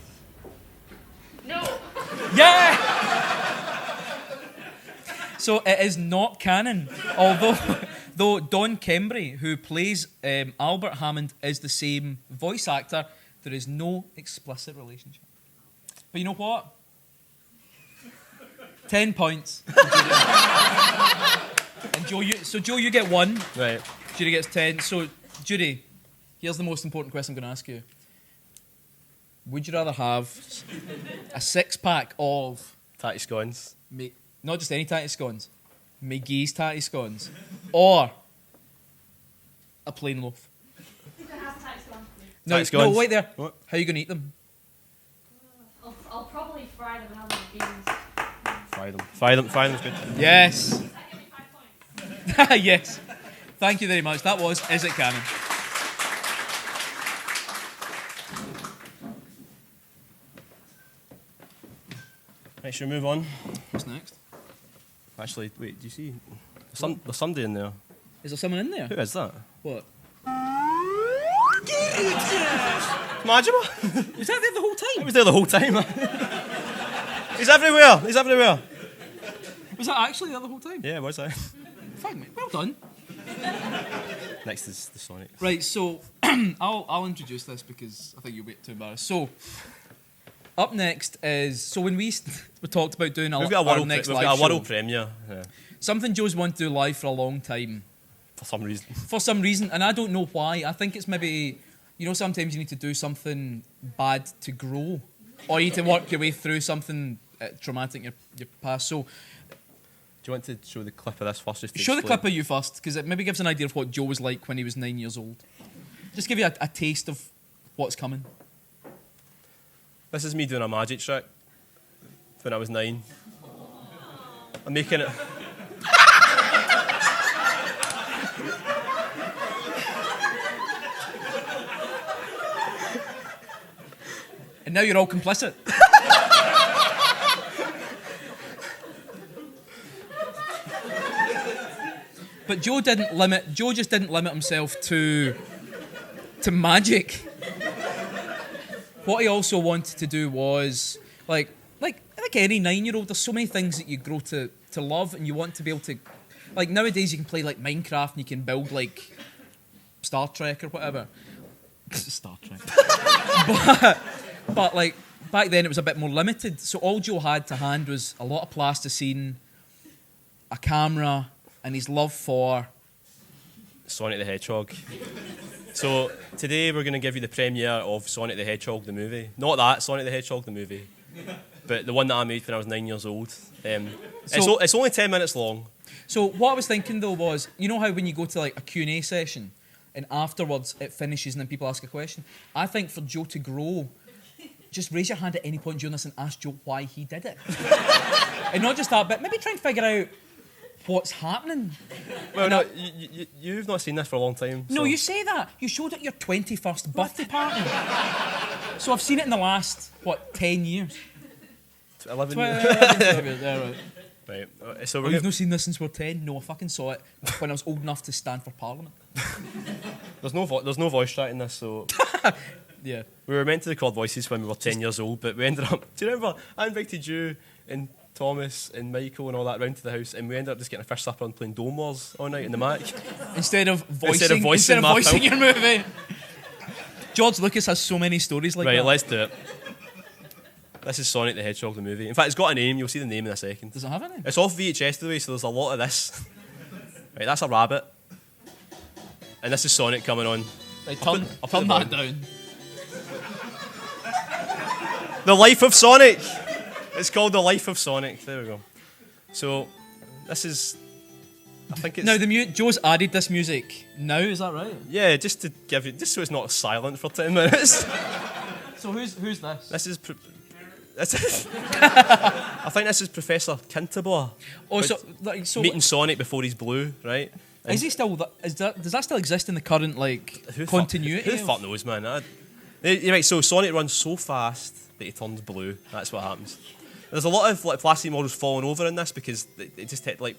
No. Yeah! So it is not canon, though Don Kembry, who plays Albert Hammond, is the same voice actor. There is no explicit relationship. But you know what? 10 points. And Joe, you get 1. Right. Judy gets 10. So, Judy, here's the most important question I'm going to ask you. Would you rather have a 6-pack of... Tatty scones. Not just any tatty scones. McGee's tatty scones. Or a plain loaf? You can have tatty scones. No, wait there. What? How are you going to eat them? I'll probably fry them and have them with beans. Fry them's good. Yes. Does that give me 5 points? Yes. Thank you very much. That was Is It Canon? Right, should we move on? What's next? Actually, wait, do you see? There's somebody in there. Is there someone in there? Who is that? What? Majima? Was that there the whole He time? was there the whole time. He's everywhere. Was that actually there the whole time? Yeah, was I? Fuck me. Well done. Next is the Sonic. Right, so I'll introduce this because I think you'll be too embarrassed. So up next is when we talked about doing We've got a our world, next we've live got a show, world premiere. Yeah. something Joe's wanted to do live for a long time. For some reason. For some reason, and I don't know why. I think it's maybe, sometimes you need to do something bad to grow. Or you need to work your way through something traumatic in your past. So Do you want to show the clip of this first? Just to show the explain? clip of you first, because it maybe gives an idea of what Joe was like when he was 9 years old. Just give you a taste of what's coming. This is me doing a magic trick when I was 9. I'm making it. And now you're all complicit. But Joe just didn't limit himself to magic. What he also wanted to do was like any 9-year-old, there's so many things that you grow to love, and you want to be able to, like, nowadays you can play like Minecraft and you can build like Star Trek or whatever. Star Trek. but like back then it was a bit more limited. So all Joe had to hand was a lot of plasticine, a camera, and his love for Sonic the Hedgehog. So today we're going to give you the premiere of Sonic the Hedgehog the movie. Not that Sonic the Hedgehog the movie, but the one that I made when I was 9 years old. It's only 10 minutes long. So what I was thinking though was, you know how when you go to like a Q&A session and afterwards it finishes and then people ask a question? I think for Joe to grow, just raise your hand at any point during this and ask Joe why he did it. And not just that, but maybe try and figure out what's happening. Well, no, you've not seen this for a long time. No, so. you say that. You showed it at your 21st birthday party. So I've seen it in the last, 10 years? 11 12 years. years. Yeah, right. Right, so Oh, you've not seen this since we're 10? No, I fucking saw it when I was old enough to stand for Parliament. there's no voice chat in this, so... Yeah. We were meant to record voices when we were 10 years old, but we ended up... Do you remember? I invited you and Thomas and Michael and all that round to the house, and we ended up just getting a fish supper and playing Dome Wars all night in the Mac. Instead of voicing my film. your movie. George Lucas has so many stories like that. Right, let's do it. This is Sonic the Hedgehog the movie. In fact, it's got a name. You'll see the name in a second. Does it have a name? It's off VHS, by the way, so there's a lot of this. Right, that's a rabbit. And this is Sonic coming on. Right, I'll turn put it that on. down. The Life of Sonic! It's called The Life of Sonic. There we go. So, this is... I think it's... Now, Joe's added this music now, is that right? Yeah, just to give you... Just so it's not silent for 10 minutes. So who's this? This is... I think this is Professor Kintabor. Oh, so Meeting Sonic before he's blue, right? is he still? Does that still exist in the current continuity? Who the fuck knows, man? You're right. So Sonic runs so fast that he turns blue. That's what happens. There's a lot of plastic models falling over in this because it just hit like.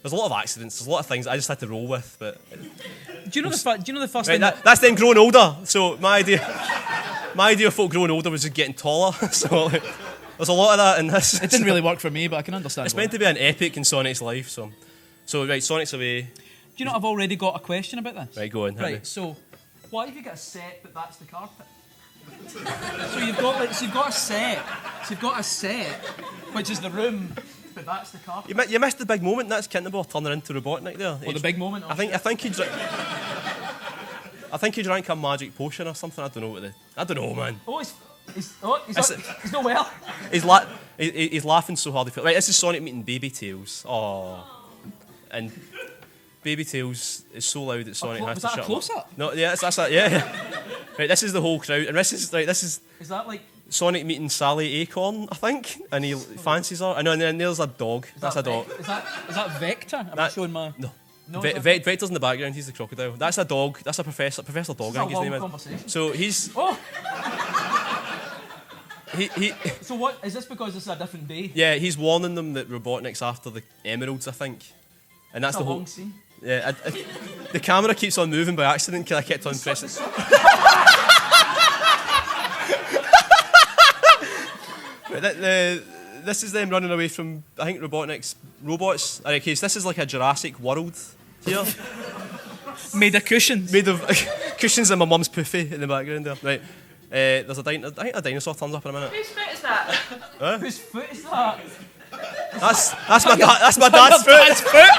There's a lot of accidents. There's a lot of things I just had to roll with. But do you know the first right, thing? That's them growing older. So my idea of folk growing older was just getting taller. So there's a lot of that in this. It didn't really work for me, but I can understand. It's meant to be an epic in Sonic's life. So right, Sonic's away. Do you know I've already got a question about this? Right, go on. hit me. Right, so why have you got a set but that's the carpet? So you've got a set. So you've got a set, which is the room, but that's the carpet. You missed the big moment. That's Kintabor turning into Robotnik there. Oh, the big moment. I think he drank a magic potion or something. I don't know, man. Oh, he's not well. He's laughing so hard. Right, this is Sonic meeting Baby Tails. Oh, and Baby Tails is so loud that Sonic has to shut a up. close-up? No, yeah, that's that. Yeah. Right, this is the whole crowd, and this is. Is that like Sonic meeting Sally Acorn, I think, and he fancies her. I know, and then there's a dog. That's a dog. Is that Vector? Am I showing my? No, Vector's in the background. He's the crocodile. That's a dog. That's a Professor Dog. I think his name is. Conversation. So he's. Oh. He. So what is this? Because it's a different day. Yeah, he's warning them that Robotnik's after the emeralds, I think, and that's It's the a whole. long scene. Yeah, the camera keeps on moving by accident because I kept on pressing. This is them running away from, I think, Robotnik's robots. Alright, okay, so this is like a Jurassic World here. Made of cushions. Made of cushions and my mum's puffy in the background there. Right. There's I think a dinosaur turns up in a minute. Whose foot is that? Whose foot is that? That's my dad's foot.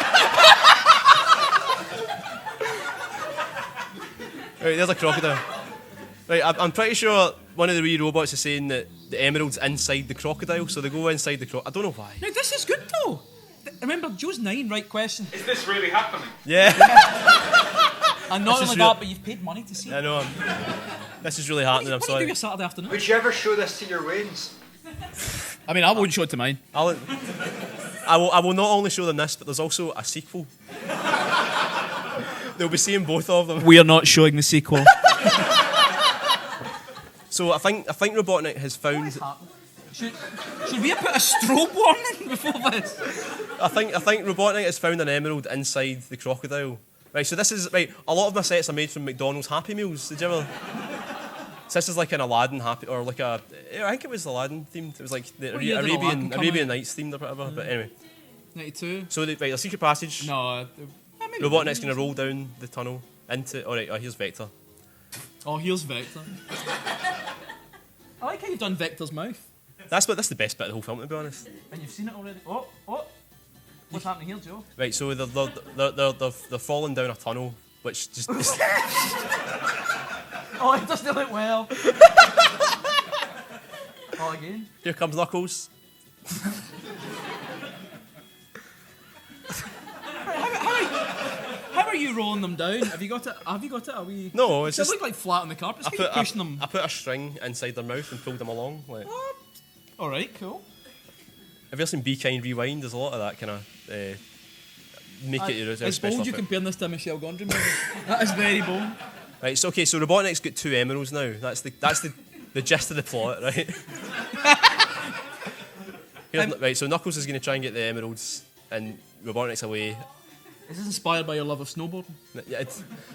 Right, there's a crocodile. Right, I'm pretty sure one of the wee robots is saying that the emerald's inside the crocodile, so they go inside the crocodile. I don't know why. Now, this is good, though. Remember, Joe's 9, right question. Is this really happening? Yeah. And not This is only real- that, but you've paid money to see it. I know. This is really happening, I'm What do you do sorry. your Saturday afternoon? Would you ever show this to your Waynes? I mean, I won't show it to mine. I will not only show them this, but there's also a sequel. They'll be seeing both of them. We are not showing the sequel. So I think Robotnik has found. Should we have put a strobe warning before this? I think Robotnik has found an emerald inside the crocodile. Right, so this is right. A lot of my sets are made from McDonald's Happy Meals. Did you ever? So this is like an Aladdin Happy, or like a. I think it was Aladdin themed. It was like the What year did Aladdin come Arabian out? Nights themed or whatever. But anyway, 92? so the secret passage. No. Maybe Robotnik's going to roll down the tunnel into. All right, here's Vector. Oh, here's Vector. I like how you've done Vector's mouth. That's the best bit of the whole film, to be honest. And you've seen it already. Oh. What's happening here, Joe? Right, so they're falling down a tunnel, which just. Oh, it doesn't look well. Oh, again. Here comes Knuckles. How are you rolling them down? Have you got it? A wee? No, it's They just. look like flat on the carpet. It's how you pushing them. I put a string inside their mouth and pulled them along. Like, All right, cool. have you ever seen Be Kind Rewind? There's a lot of that kind of make it your It's special bold you effect. comparing this to a Michelle Gondry movie. That is very bold. Right, so okay, so Robotnik's got 2 emeralds now. That's the gist of the plot, right? Right, so Knuckles is going to try and get the emeralds, and Robotnik's away. Is this inspired by your love of snowboarding? Yeah,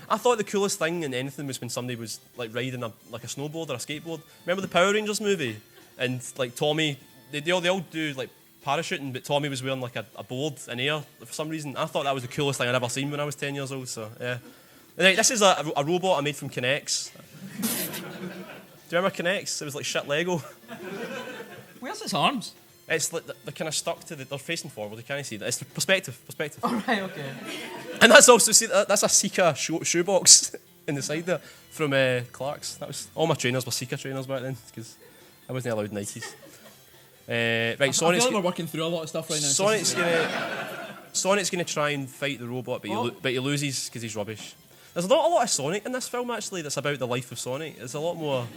I thought the coolest thing in anything was when somebody was like riding a snowboard or a skateboard. Remember the Power Rangers movie? And like Tommy, they all do like parachuting, but Tommy was wearing like a board in air for some reason. I thought that was the coolest thing I'd ever seen when I was 10 years old. So yeah. Right, this is a robot I made from Kinex. Do you remember Kinex? It was like shit Lego. Where's his arms? It's like they're kind of stuck to they're facing forward. You can't see that. It's perspective. All right, okay. And that's also that's a Sika shoebox in the side there from Clark's. That was all my trainers were Sika trainers back then because I wasn't allowed Nikes. Right, I Sonic's feel like we're working through a lot of stuff right now. Sonic's gonna try and fight the robot, but he loses because he's rubbish. There's not a lot of Sonic in this film actually. That's about the life of Sonic. There's a lot more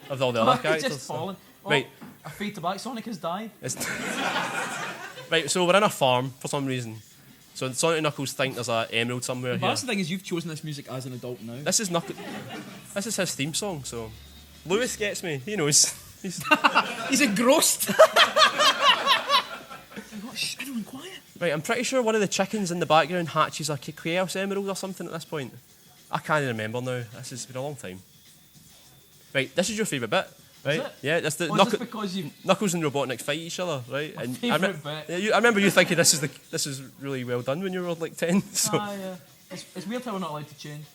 of all the other characters. Just fallen. Oh, Right. A fade to black. Sonic has died. Right, so we're in a farm for some reason. So Sonic and Knuckles think there's an emerald somewhere The here. embarrassing thing is you've chosen this music as an adult now. This is This is his theme song. So Lewis gets me. He knows. He's engrossed. Shh, everyone quiet. Right, I'm pretty sure one of the chickens in the background hatches a Chaos Emerald or something at this point. I can't remember now. This has been a long time. Right, this is your favourite bit, right? it? Yeah, that's the Or is this because you... Knuckles and Robotnik fight each other, right? And favourite bit. Yeah, I remember you thinking this is really well done when you were like 10. So. yeah. It's weird how we're not allowed to change.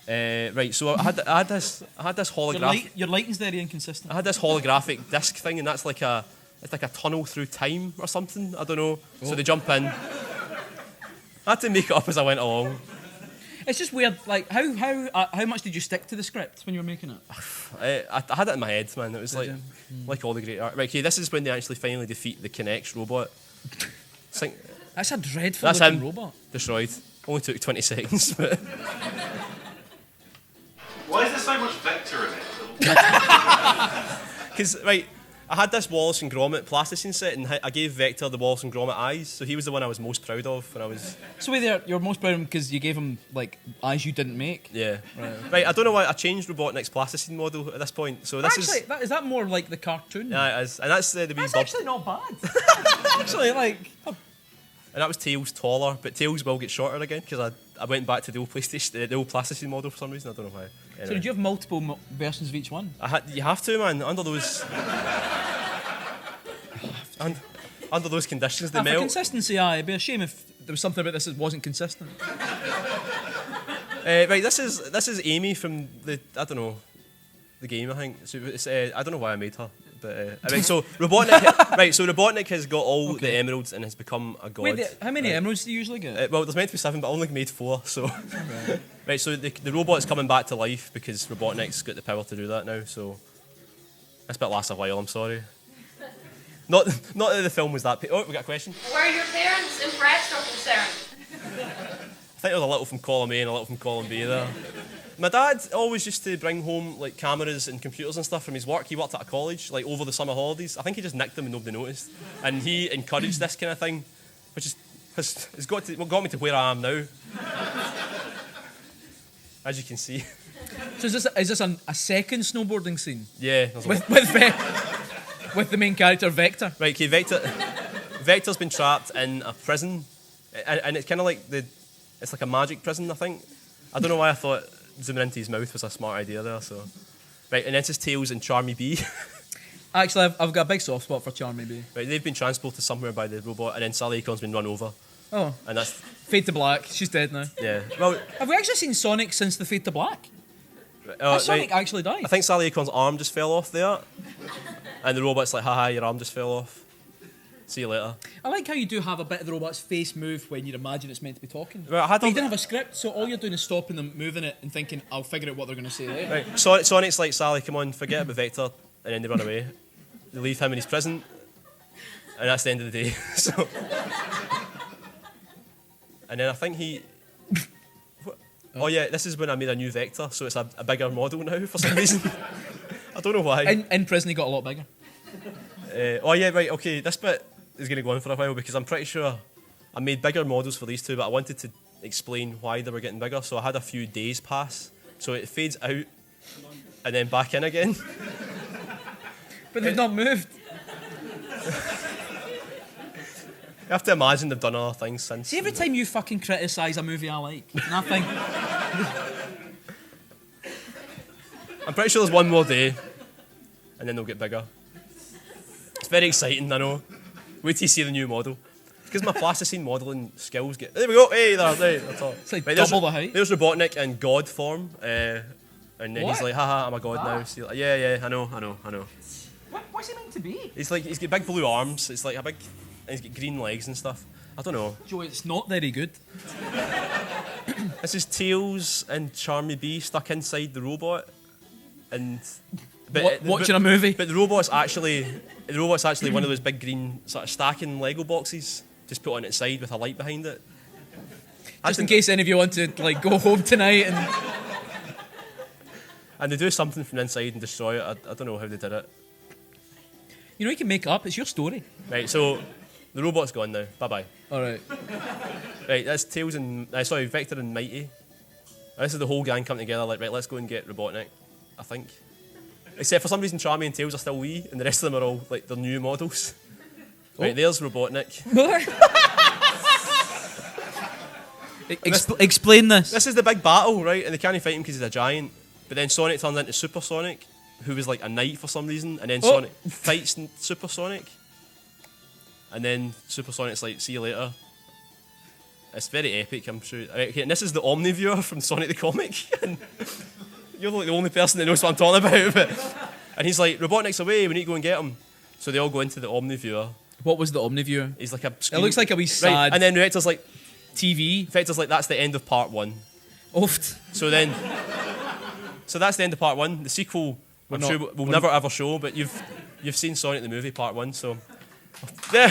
Right, so I had this holographic. Your lighting's very inconsistent. I had this holographic disc thing, and that's like a tunnel through time or something. I don't know. So they jump in. I had to make it up as I went along. It's just weird. Like, how much did you stick to the script when you were making it? I had it in my head, man. It was like all the great art. Right, okay, this is when they actually finally defeat the Kinex robot. That's a dreadful That's looking him. robot. Destroyed. Only took 20 seconds, but. Why is there so much vector in it? Because, right, I had this Wallace and Gromit plasticine set, and I gave Vector the Wallace and Gromit eyes, so he was the one I was most proud of when I was. So wait there, you're most proud of him because you gave him like eyes you didn't make. Yeah. Right, I don't know why I changed Robotnik's plasticine model at this point, so this Actually, is that more like the cartoon? Yeah, it is. And that's the wee That's bird. actually not bad. Actually, like. And that was Tails taller, but Tails will get shorter again because I went back to the old PlayStation, the old plasticine model for some reason. I don't know why. Anyway. So did you have multiple versions of each one? You have to, man. Under those conditions, they For melt. consistency, it'd be a shame if there was something about this that wasn't consistent. Right, this is Amy from the game. I think so. It's, I don't know why I made her. But right, so Robotnik, right? So Robotnik has got all the emeralds and has become a god. Wait, how many emeralds do you usually get? Well, there's meant to be 7, but I only made 4. So, right. So the robot's coming back to life because Robotnik's got the power to do that now. So, this bit lasts a while. I'm sorry. Not that the film was that. Oh, we got a question. Were your parents impressed or concerned? I think there was a little from column A and a little from column B there. My dad always used to bring home like cameras and computers and stuff from his work. He worked at a college like over the summer holidays. I think he just nicked them and nobody noticed. And he encouraged this kind of thing, which has got me to where I am now. As you can see. So is this a second snowboarding scene? Yeah. With the main character Vector. Right. Okay. Vector's been trapped in a prison, and it's kind of like it's like a magic prison. I think. I don't know why I thought zooming into his mouth was a smart idea there. So, right, and then it's his Tails and Charmy Bee. Actually, I've got a big soft spot for Charmy Bee. Right, they've been transported somewhere by the robot, and then Sally Acorn's been run over. Oh. And that's Fade to Black. She's dead now. Yeah. Well, have we actually seen Sonic since the Fade to Black? Has Sonic actually died? I think Sally Acorn's arm just fell off there, and the robot's like, haha, your arm just fell off. See you later. I like how you do have a bit of the robot's face move when you imagine it's meant to be talking. Right, But you didn't have a script, so all you're doing is stopping them, moving it, and thinking, I'll figure out what they're going to say later. Right. Sonic's like, Sally, come on, forget about Vector, and then they run away. They leave him in his prison, and that's the end of the day. So, and then I think he. Oh yeah, this is when I made a new Vector, so it's a bigger model now for some reason. I don't know why. In prison, he got a lot bigger. Oh yeah, right, okay. This bit is going to go on for a while because I'm pretty sure I made bigger models for these two, but I wanted to explain why they were getting bigger, so I had a few days pass. So it fades out and then back in again. But they've not moved. You have to imagine they've done other things since. See, every time you fucking criticise a movie I like, and I think... I'm pretty sure there's one more day and then they'll get bigger. It's very exciting, I know. Wait till you see the new model. Because my plasticine modelling skills get... There we go, hey, that's all. It's like double the height. There's Robotnik in God form, and then he's like, haha, I'm a god now. So like, yeah, I know. What's he meant to be? He's got big blue arms, it's like a big... And he's got green legs and stuff. I don't know. Joe, it's not very good. This is Tails and Charmy Bee stuck inside the robot. And... Watching a movie. But the robot's actually one of those big green sort of stacking Lego boxes, just put on its side with a light behind it. Just in case any of you want to like go home tonight and they do something from the inside and destroy it. I don't know how they did it. You know, you can make it up. It's your story. Right, so the robot's gone now. Bye bye. All right. Right, that's Tails and Vector and Mighty. And this is the whole gang coming together. Like, right, let's go and get Robotnik. I think. Except for some reason, Charmy and Tails are still wee, and the rest of them are all like they're new models. Right, there's Robotnik. Explain this. This is the big battle, right? And they can't fight him because he's a giant. But then Sonic turns into Super Sonic, who was like a knight for some reason, and then Sonic fights Super Sonic. And then Super Sonic's like, see you later. It's very epic, I'm sure. Right, okay, and this is the Omniviewer from Sonic the Comic. And you're like the only person that knows what I'm talking about. And he's like, Robotnik's away, we need to go and get him. So they all go into the Omniviewer. What was the Omniviewer? He's like a It looks like a wee sad right, and then Vector's like, TV. Vector's like, that's the end of part 1. Oft. So that's the end of part 1. The sequel, I'm sure we'll never ever show, but you've seen Sonic the movie part 1, so... Does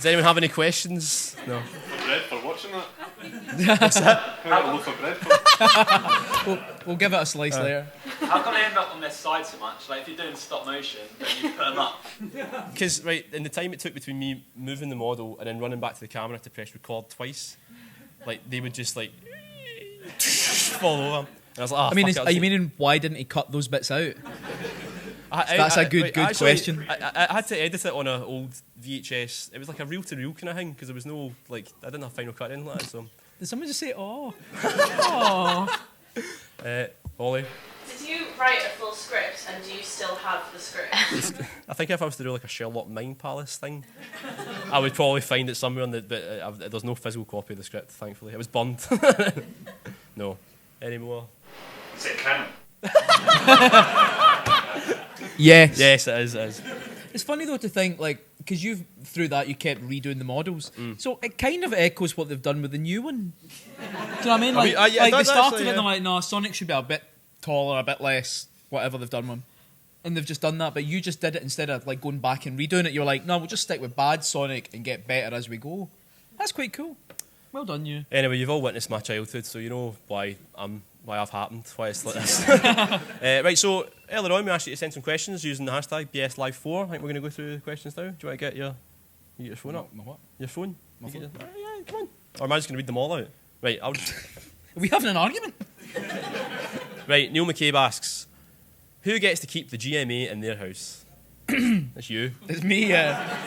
anyone have any questions? No. Bread for watching that. What's that? Can I get a loaf of bread for? We'll give it a slice later. How come they end up on their side so much? Like, if you're doing stop motion, then you put them up. Because, right, in the time it took between me moving the model and then running back to the camera to press record twice, like, they would just, like, fall over. And I was like, I mean, are you meaning why didn't he cut those bits out? That's a good question. I had to edit it on an old VHS. It was like a reel-to-reel kind of thing because there was no, like, I didn't have Final Cut or anything like that, so... Did someone just say, oh? Oh. Ollie? Did you write a full script and do you still have the script? I think if I was to do like a Sherlock Mind Palace thing, I would probably find it somewhere on the... But there's no physical copy of the script, thankfully. It was burned. No. Any more? Is it Canon? Yes. Yes, it is. It's funny though to think like because through that you kept redoing the models, so it kind of echoes what they've done with the new one. Do you know what I mean? Like, yeah, it like they does started actually, it and they're yeah. like, no, Sonic should be a bit taller, a bit less, whatever they've done one. And they've just done that, but you just did it instead of like going back and redoing it. You're like, no, we'll just stick with bad Sonic and get better as we go. That's quite cool. Well done, you. Anyway, you've all witnessed my childhood, so you know why I've happened, why it's like this. Right, so earlier on we asked you to send some questions using the hashtag BSLive4. I think we're going to go through the questions now. Do you want to get your phone up? My what? Your phone? My phone? Yeah, come on. Or am I just going to read them all out? Right, Are we having an argument? Right, Neil McCabe asks, who gets to keep the GMA in their house? That's you. It's me, yeah.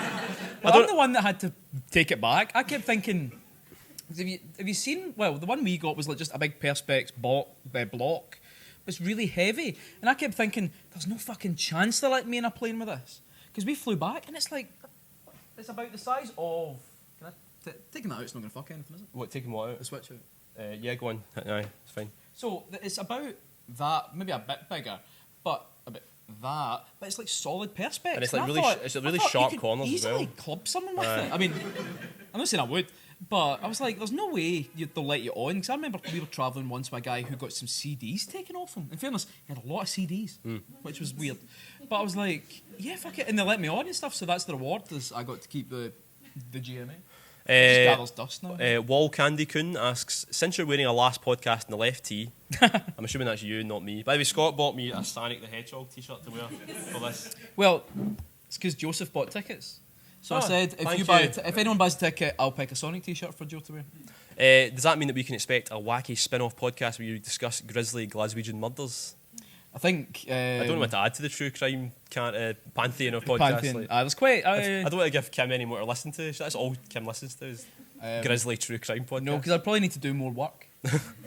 Well, I'm the one that had to take it back. I kept thinking, have you seen, well, the one we got was like just a big Perspex block. It's really heavy. And I kept thinking, there's no fucking chance they're letting me in a plane with this. Because we flew back and it's like, it's about the size of, taking that out, it's not going to fuck anything, is it? What, taking what out? The switch out. Yeah, go on. Aye, it's fine. So it's about that, maybe a bit bigger, but a bit that, but it's like solid Perspex. And it's like I really, thought- it's a I really thought sharp you could corners as easily well. club someone with it. I mean, I'm not saying I would, but I was like, there's no way they'll let you on. Because I remember we were travelling once with a guy who got some CDs taken off him. In fairness, he had a lot of CDs, which was weird. But I was like, yeah, fuck it, and they let me on and stuff. So that's the reward. Is I got to keep the GMA. Just gathers dust now. Wall Candy Kun asks, since you're wearing a last podcast in the left tee, I'm assuming that's you, not me. By the way, Scott bought me a Sonic the Hedgehog t-shirt to wear for this. Well, it's because Joseph bought tickets. So I said, if anyone buys a ticket, I'll pick a Sonic t-shirt for Joe to wear. Does that mean that we can expect a wacky spin-off podcast where you discuss grisly Glaswegian murders? I think... I don't know what to add to the true crime pantheon of podcasts. Pantheon. Like, There's quite... I don't want to give Kim any more to listen to. That's all Kim listens to is grisly true crime podcasts. No, because I probably need to do more work.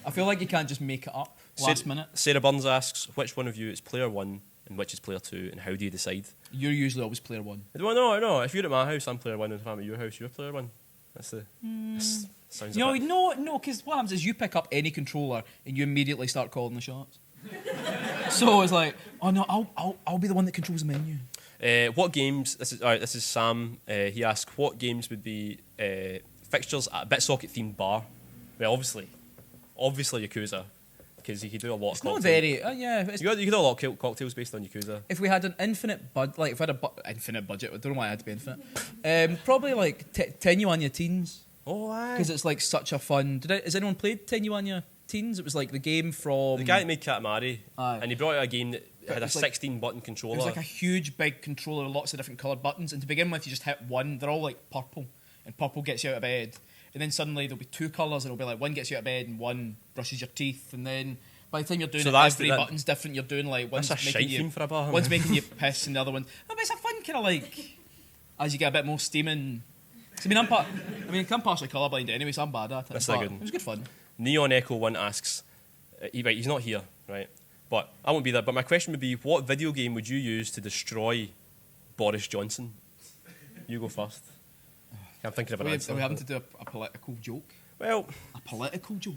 I feel like you can't just make it up last minute. Sarah Burns asks, which one of you is player one and which is player two, and how do you decide? You're usually always player one. No. If you're at my house, I'm player one, and if I'm at your house, you're player one. That's the... Sounds a bit... No, because what happens is you pick up any controller and you immediately start calling the shots. So it's like, oh no, I'll be the one that controls the menu. What games? This is Sam. He asked, what games would be fixtures at a BitSocket themed bar? Well, obviously Yakuza, because you could do a lot. It's of not cocktails. very, yeah. You could do a lot of cocktails based on Yakuza. If we had an infinite if we had infinite budget, I don't know why it had to be infinite. Probably like Tenuanya Teens. Oh, aye. Because it's like such a fun. Has anyone played Tenuanya Teens? It was like the game from The guy that made Katamari, Aye. and he brought out a game that had a was like- 16-button controller. It was like a huge big controller with lots of different coloured buttons, and to begin with you just hit one. They're all like purple, and purple gets you out of bed, and then suddenly there'll be two colours, and it'll be like one gets you out of bed and one brushes your teeth, and then by the time you're doing So it, that's every that- button's different. You're doing like one's That's a making shite you theme for a bar. one's making you piss, and the other one. No, but it's a fun kind of like as you get a bit more steaming. I'm partially colourblind anyway, so I'm bad at it. That's but not good. It was good fun. Neon Echo 1 asks, he's not here, right? But I won't be there. But my question would be, what video game would you use to destroy Boris Johnson? You go first. I'm thinking of an answer. Are we having to do a political joke? Well, A political joke?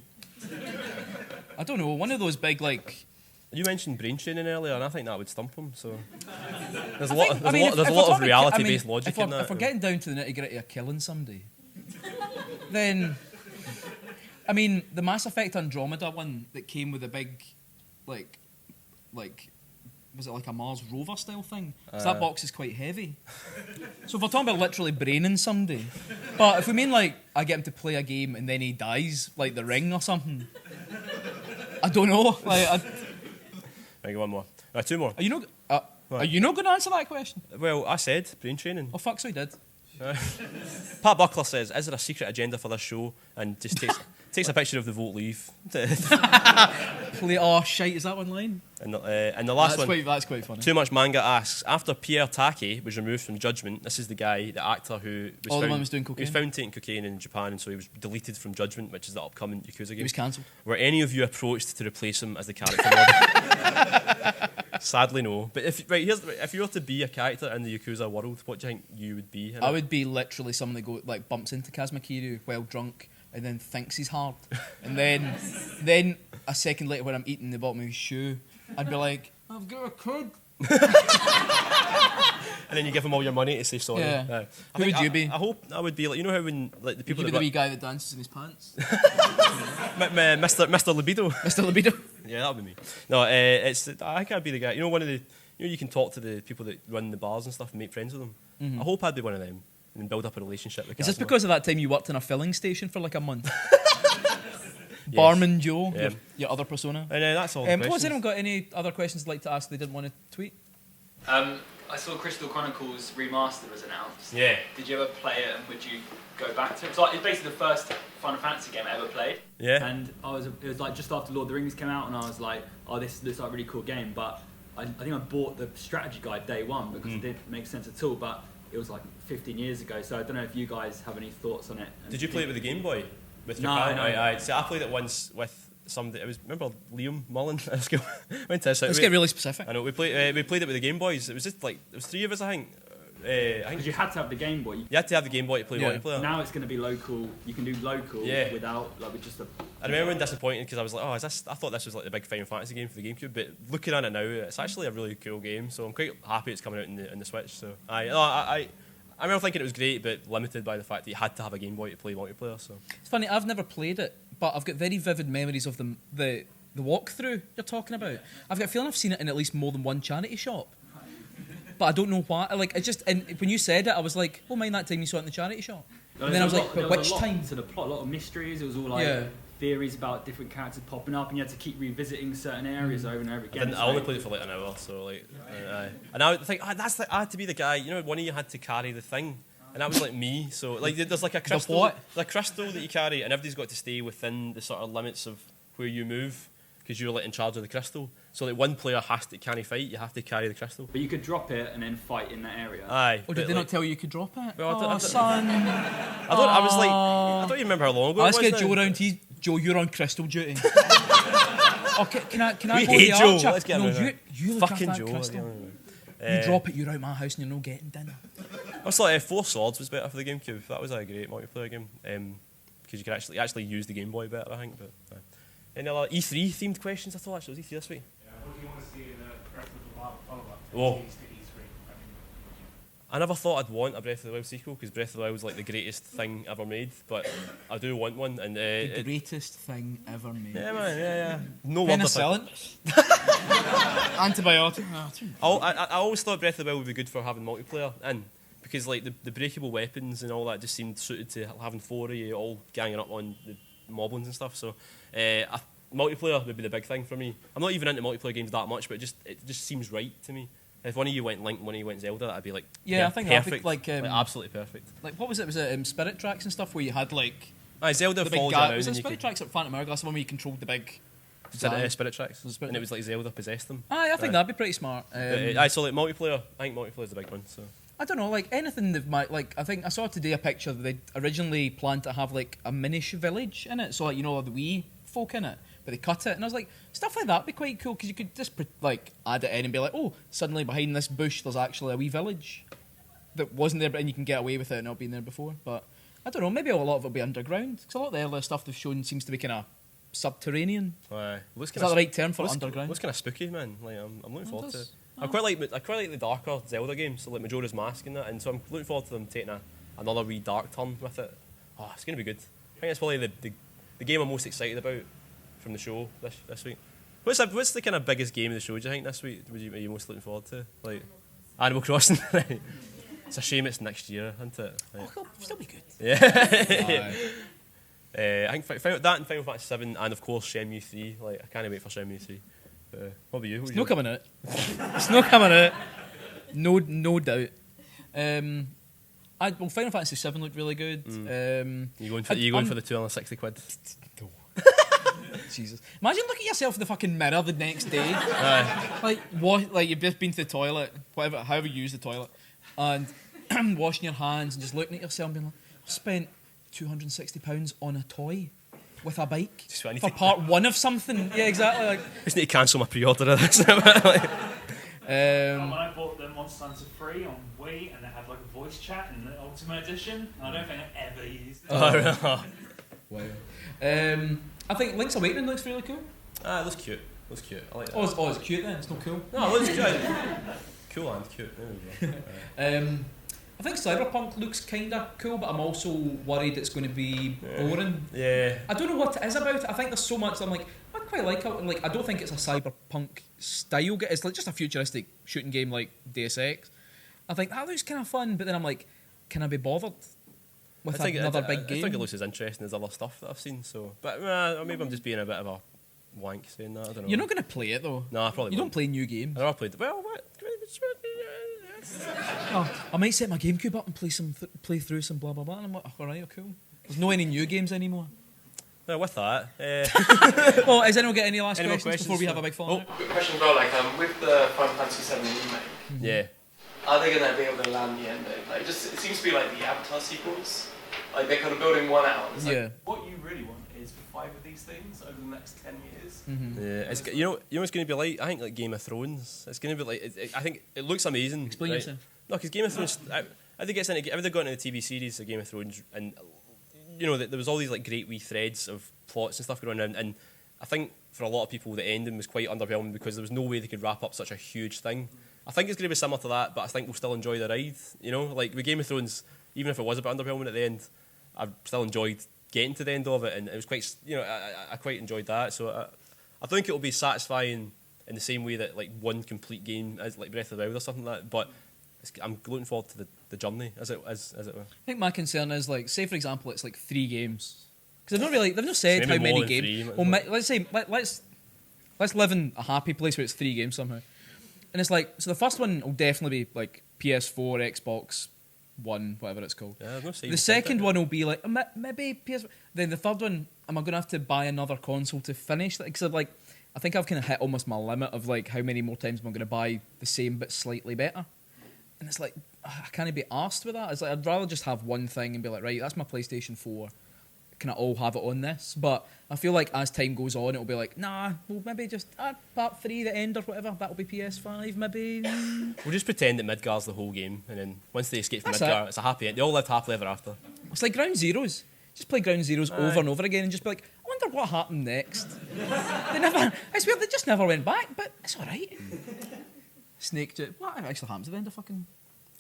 I don't know. One of those big like. you mentioned brain training earlier, and I think that would stump him. So there's a I lot, think- there's I mean, a if lot we're of talking- reality-based logic in that. If we're getting down to the nitty-gritty of killing somebody, then, I mean, the Mass Effect Andromeda one that came with a big, like, was it like a Mars rover style thing? So that box is quite heavy. So if we're talking about literally braining somebody, but if we mean like I get him to play a game and then he dies, like The Ring or something, I don't know. Like, Right, one more. Two more. are you not going to answer that question? Well, I said brain training. Oh fuck, so he did. Pat Buckler says, is there a secret agenda for this show? And just takes a picture of the vote leave. Oh shite, is that one line? And the last one, That's quite funny. Too Much Manga asks, after Pierre Take was removed from Judgment, this is the guy, the actor who was The one was doing He was cocaine. found taking cocaine in Japan, and so he was deleted from Judgment, which is the upcoming Yakuza game. He was cancelled. Were any of you approached to replace him as the character model? Sadly, no. But if you were to be a character in the Yakuza world, what do you think you would be? I would be literally someone that like bumps into Kazuma Kiryu while drunk and then thinks he's hard, and then a second later when I'm eating the bottom of his shoe, I'd be like, I've got a kid. And then you give them all your money to say sorry. Yeah. Who would you be? I hope I would be like, you know how when like the people You'd be that the wee guy that dances in his pants. Mr. Libido. Mr. Libido. Yeah, that would be me. No, it's I can't be the guy. You know, one of the you can talk to the people that run the bars and stuff and make friends with them. Mm-hmm. I hope I'd be one of them and build up a relationship with. Is this because of that time you worked in a filling station for like a month? Yes. Barman Joe, Yeah. your other persona. And that's all. Has anyone got any other questions they'd like to ask they didn't want to tweet? I saw Crystal Chronicles Remastered was announced. Yeah. Did you ever play it, and would you go back to it? So it's basically the first Final Fantasy game I ever played. Yeah. And it was like just after Lord of the Rings came out, and I was like, oh, this looks like a really cool game. But I think I bought the strategy guide day one because it didn't make sense at all. But it was like 15 years ago, so I don't know if you guys have any thoughts on it. Did you play it with the Game Boy? With your No, pal? no. Right. See, I played it once with somebody. It was remember Liam Mullen at school. Went to his house. Let's get really specific. I know we played it with the Game Boys. It was just like it was 3 of us, I think. Because you had to have the Game Boy. You had to have the Game Boy to play multiplayer. Now it's going to be local. You can do local without with just a. I remember being disappointed because I was like, oh, is this? I thought this was like the big Final Fantasy game for the GameCube, but looking at it now, it's actually a really cool game. So I'm quite happy it's coming out in the Switch. So I remember thinking it was great, but limited by the fact that you had to have a Game Boy to play multiplayer. So It's funny, I've never played it, but I've got very vivid memories of the walkthrough you're talking about. I've got a feeling I've seen it in at least more than one charity shop. But I don't know why. Like, and when you said it, I was like, oh, mind that time you saw it in the charity shop. And then I was like, but which time? To the plot, a lot of mysteries. It was all like theories about different characters popping up, and you had to keep revisiting certain areas over and over again. I only played it for like an hour, so like, and I think that's like I had to be the guy. You know, one of you had to carry the thing, and that was like me. So like, there's like a crystal, what? the crystal that you carry, and everybody's got to stay within the sort of limits of where you move, because you're like in charge of the crystal. So like one player has to fight, you have to carry the crystal. But you could drop it and then fight in that area. Aye. Or did they not tell you could drop it? Well, son. I was like, I don't even remember how long ago. Let's it was get now. Joe around. Joe, you're on crystal duty. Can I We go hate the Joe. archer? Let's get No, him around. you look Fucking after Joe. that crystal. Yeah. You drop it, you're out my house and you're not getting dinner. I was like, Four Swords was better for the GameCube. That was a great multiplayer game. Because you could actually use the Game Boy better, I think. But any other E3 themed questions? I thought actually it was E3 this week. What do you want to see in the Breath of the Wild follow-up? Whoa. To E3? I never thought I'd want a Breath of the Wild sequel because Breath of the Wild was like the greatest thing ever made, but I do want one. And The greatest thing ever made. yeah, man, yeah. No wonder. Penicillin. Antibiotic. I always thought Breath of the Wild would be good for having multiplayer in, because like the breakable weapons and all that just seemed suited to having 4 of you all ganging up on the moblins and stuff. So multiplayer would be the big thing for me. I'm not even into multiplayer games that much, but it just seems right to me. If one of you went Link, one of you went Zelda, that'd be like Yeah, I think that'd be perfect, like, absolutely perfect. Like, what was it? Was it Spirit Tracks and stuff where you had like Zelda the big falls guy? around Was it and you Spirit could Tracks or Phantom Hourglass? The one where you controlled the big. Spirit Tracks, Spirit and it was like Zelda possessed them. I think that'd be pretty smart. So like multiplayer, I think multiplayer is the big one. So I don't know, like anything that might, like, I think I saw today a picture that they originally planned to have like a minish village in it, so like, you know, the wee folk in it, but they cut it, and I was like, stuff like that would be quite cool, because you could just like add it in and be like, oh, suddenly behind this bush there's actually a wee village that wasn't there, but and you can get away with it not being there before. But I don't know, maybe a lot of it will be underground, because a lot of the earlier stuff they've shown seems to be kind of subterranean. Is that the right term for underground? Looks kind of spooky, man. Like I'm looking forward to it. Oh. I quite like the darker Zelda games, so like Majora's Mask and that, and so I'm looking forward to them taking another wee dark turn with it. Oh, it's gonna be good. I think it's probably the game I'm most excited about from the show this week. What's the kind of biggest game of the show, do you think, this week? Are you most looking forward to? Like Animal Crossing. It's a shame it's next year, isn't it? Like, It'll still be good. yeah. I think that and Final Fantasy 7 and of course Shenmue 3. Like I can't wait for Shenmue 3. What about you? It's not coming out. It's not coming out. No doubt. Final Fantasy 7 looked really good. You going for the 260 quid? No. Jesus. Imagine looking at yourself in the fucking mirror the next day. Like you've just been to the toilet, however you use the toilet, and washing your hands and just looking at yourself and being like, I spent £260 on a toy with a bike for part 1 of something. Yeah, exactly. Like, I just need to cancel my pre-order of this. When I bought the Monster Hunter 3 on Wii, and they had like a voice chat in the Ultimate Edition, and I don't think I've ever used it. Wow. I think Link's Awakening looks really cool. It looks cute. Looks cute. I like that. Oh, it's cute then. It's not cool. No, it looks cute. Cool and cute. There we go. I think Cyberpunk looks kind of cool, but I'm also worried it's going to be boring. Yeah. I don't know what it is about it. I think there's so much. I'm like, I quite like it. And like, I don't think it's a Cyberpunk style. It's like just a futuristic shooting game like Deus Ex. I think that looks kind of fun, but then I'm like, can I be bothered with another big game? I think it looks as interesting as other stuff that I've seen. So, but maybe I'm just being a bit of a wank saying that. I don't know. You're not going to play it though. No, I probably You won't. don't play new games. I never played. Well, what? I might set my GameCube up and play through some blah blah blah. And I'm like, alright, cool. There's no any new games anymore. Well, with that. Well, has anyone got any last Any more questions before we have a big fallout? Quick question about with the Final Fantasy VII remake. Yeah. Are they gonna be able to land the ending? Like, it seems to be like the Avatar sequels. Like they're kind of building one out. It's like, what you really want is 5 of these things over the next 10 years. Yeah, it's, you know it's going to be like, I think like Game of Thrones. It's going to be like, I think it looks amazing. Explain yourself. No, because Game of Thrones, I think it's if they got into the TV series of Game of Thrones, and you know there was all these like great wee threads of plots and stuff going on, and I think for a lot of people the ending was quite underwhelming because there was no way they could wrap up such a huge thing. I think it's going to be similar to that, but I think we'll still enjoy the ride. You know, like with Game of Thrones, even if it was a bit underwhelming at the end, I still enjoyed getting to the end of it, and it was quite, you know, I quite enjoyed that. So I think it'll be satisfying in the same way that like one complete game is like Breath of the Wild or something like that. But I'm looking forward to the journey as it were. I think my concern is like, say for example, it's like 3 games because they've not said how many games. Well, let's say let's live in a happy place where it's 3 games somehow, and it's like, so the first one will definitely be like PS4, Xbox One, whatever it's called. Yeah, the second one will be like maybe PS. Then the third one, am I going to have to buy another console to finish that? Because like, I think I've kind of hit almost my limit of like how many more times am I going to buy the same but slightly better. And it's like, I can't be arsed with that. It's like, I'd rather just have one thing and be like, right, that's my PlayStation 4. Can I all have it on this? But I feel like as time goes on, it'll be like, nah, well, maybe just part 3, the end or whatever, that'll be PS5, maybe. We'll just pretend that Midgar's the whole game, and then once they escape from That's Midgar, it's a happy end. They all lived happily ever after. It's like Ground Zeroes. Just play Ground Zeroes over and over again and just be like, I wonder what happened next. I swear they just never went back, but it's alright. Snake, what actually happens at the end of fucking...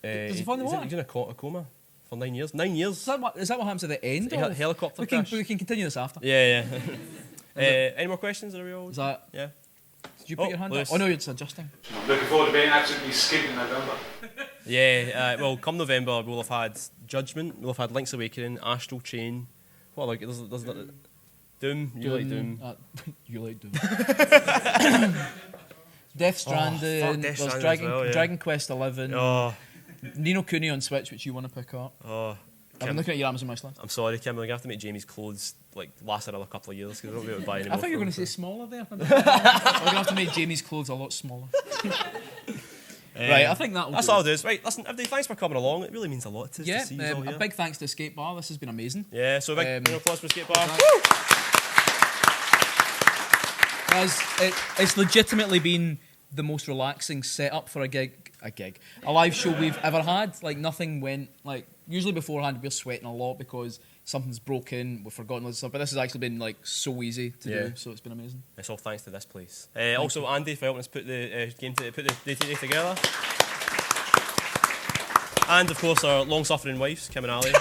Does he fall in the water? He's in a coma for 9 years. 9 years. Is that what happens at the end? Helicopter crash. We can continue this after. Yeah. Any more questions? Are we all? Is that... Yeah. Did you put your hand up? Oh no, it's adjusting. I'm looking forward to being absolutely skint in November. Yeah, well, come November, we'll have had Judgment, we'll have had Link's Awakening, Astral Chain. What, like, there's Doom. You like Doom. You like Doom. Death Stranding, Death there's Stranding Dragon Quest 11, Oh, Ni no Kuni on Switch, which you want to pick up. oh. I've been looking at your Amazon wish list. I'm sorry, Kim, we're going to have to make Jamie's clothes like last another couple of years because I don't be able to buy anymore. I thought you were going to say smaller there. We're going to have to make Jamie's clothes a lot smaller. Right, I think that's all it is. Right, listen, everybody, thanks for coming along. It really means a lot to see you all here. A big thanks to Escape Bar. This has been amazing. Yeah, so a big applause for Escape Bar. Guys, it's legitimately been the most relaxing setup for a live show we've ever had. Like, nothing went, like, usually beforehand we're sweating a lot because something's broken, we've forgotten loads of stuff, but this has actually been like so easy to do, so it's been amazing. It's all thanks to this place. Also, Andy for helping us put the game put the day together, and of course our long-suffering wives, Kim and Ali,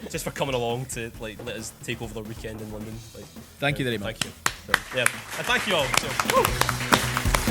just for coming along to like let us take over their weekend in London. Like, thank you very much. Thank you. So, yeah, and thank you all. So,